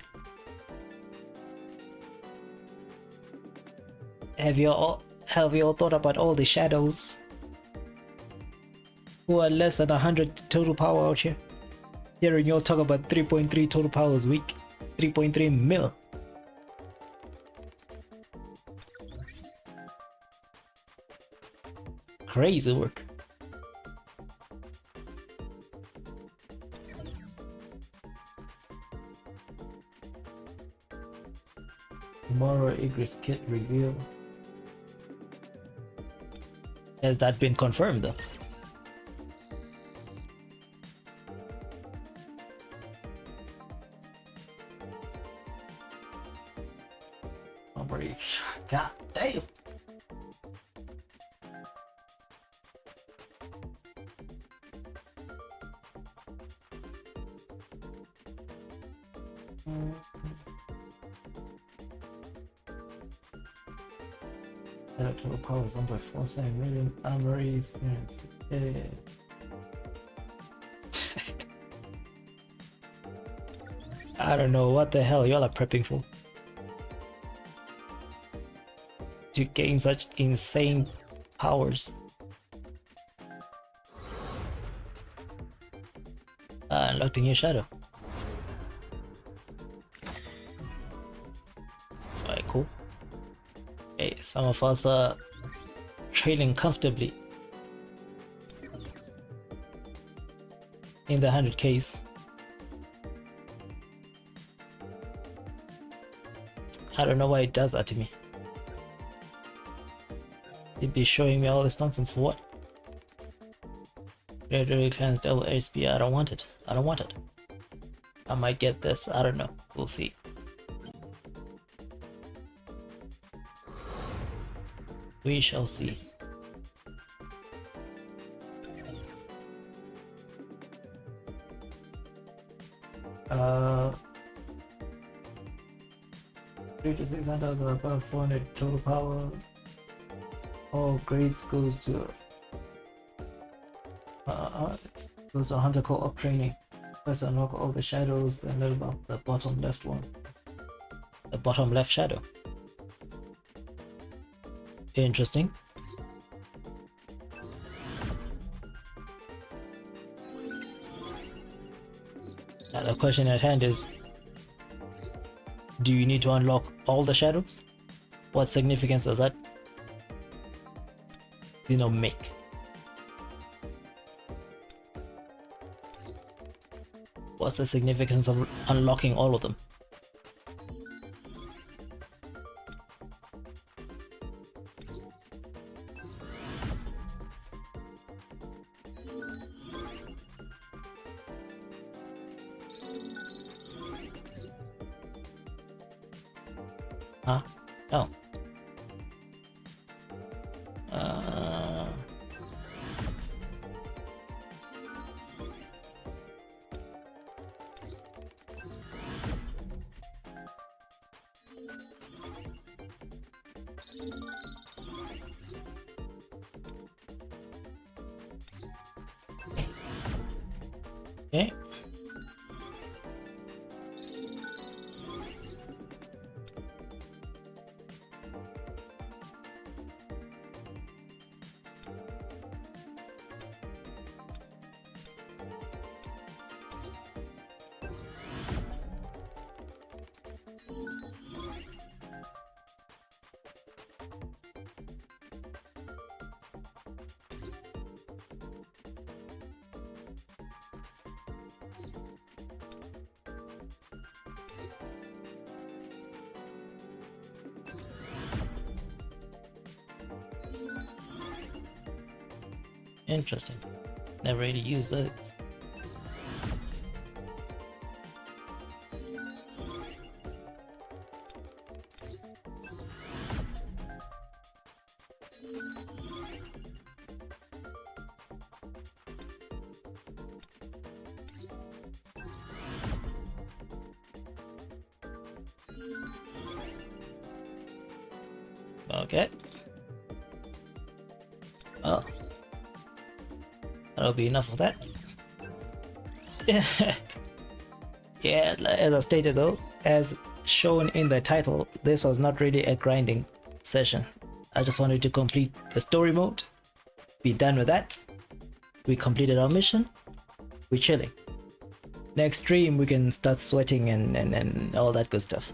Have you all thought about all the shadows who are less than 100 total power out here? Hearing you all talk about 3.3 total power is weak. 3.3 mil. Crazy work. Tomorrow Igris kit reveal. Has that been confirmed though? God damn. Total power is 1.47 million armories. I don't know what the hell y'all are prepping for. To gain such insane powers. Unlocked a new shadow. Alright, cool. Okay, some of us are trailing comfortably in the 100Ks. I don't know why it does that to me. It'd be showing me all this nonsense for what? Greater clans double HP. I don't want it. I don't want it. I might get this. I don't know. We'll see. We shall see. Uh, 3 to 600 above 400 total power. All grades goes to Hunter Co-op training. First unlock all the shadows, then level up the bottom left one. The bottom left shadow. Interesting. Now the question at hand is, do you need to unlock all the shadows? What significance does that make? What's the significance of unlocking all of them? Okay. Interesting. Never really used those. Okay. Oh. That'll be enough of that. Yeah, as I stated though, as shown in the title, this was not really a grinding session. I just wanted to complete the story mode, be done with that. We completed our mission, we're chilling. Next stream we can start sweating and all that good stuff.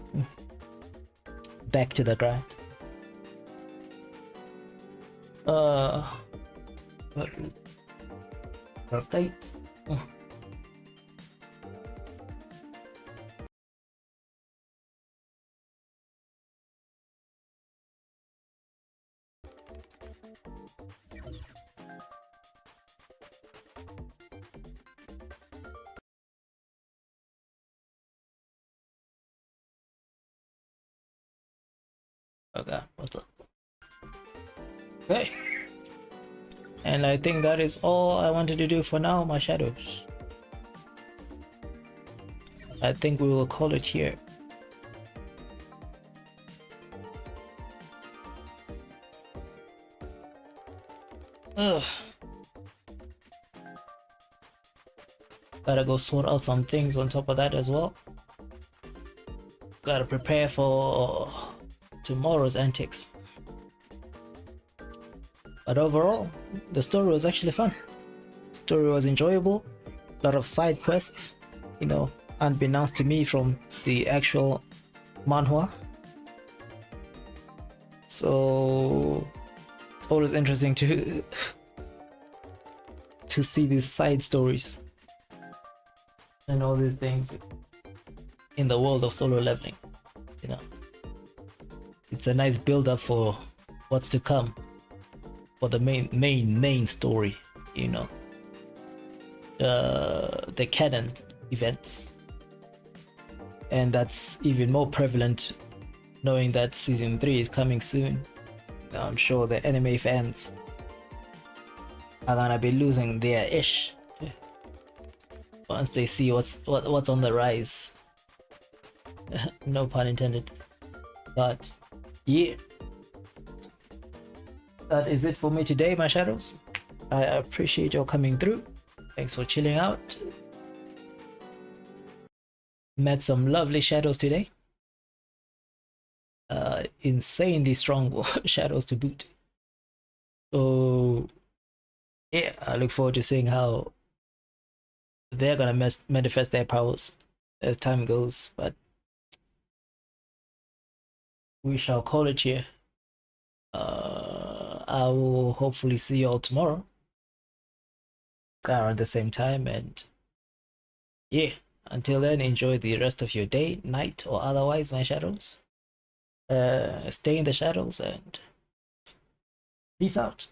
Back to the grind. Update. Okay, what's up? Okay. And I think that is all I wanted to do for now, my shadows. I think we will call it here. Ugh. Gotta go sort out some things on top of that as well. Gotta prepare for tomorrow's antics. But overall, the story was actually fun. The story was enjoyable. A lot of side quests, you know, unbeknownst to me from the actual manhwa. So it's always interesting to see these side stories and all these things in the world of solo leveling. You know, it's a nice build up for what's to come. For the main story, you know, the canon events, and that's even more prevalent knowing that season 3 is coming soon. I'm sure the anime fans are gonna be losing their ish once they see what's on the rise. No pun intended. But yeah. That is it for me today, my shadows. I appreciate your coming through. Thanks for chilling out. Met some lovely shadows today. Insanely strong shadows to boot. So yeah, I look forward to seeing how they're gonna manifest their powers as time goes. But we shall call it here. I will hopefully see you all tomorrow around the same time, and yeah, until then, enjoy the rest of your day, night, or otherwise, my shadows. Stay in the shadows and peace out.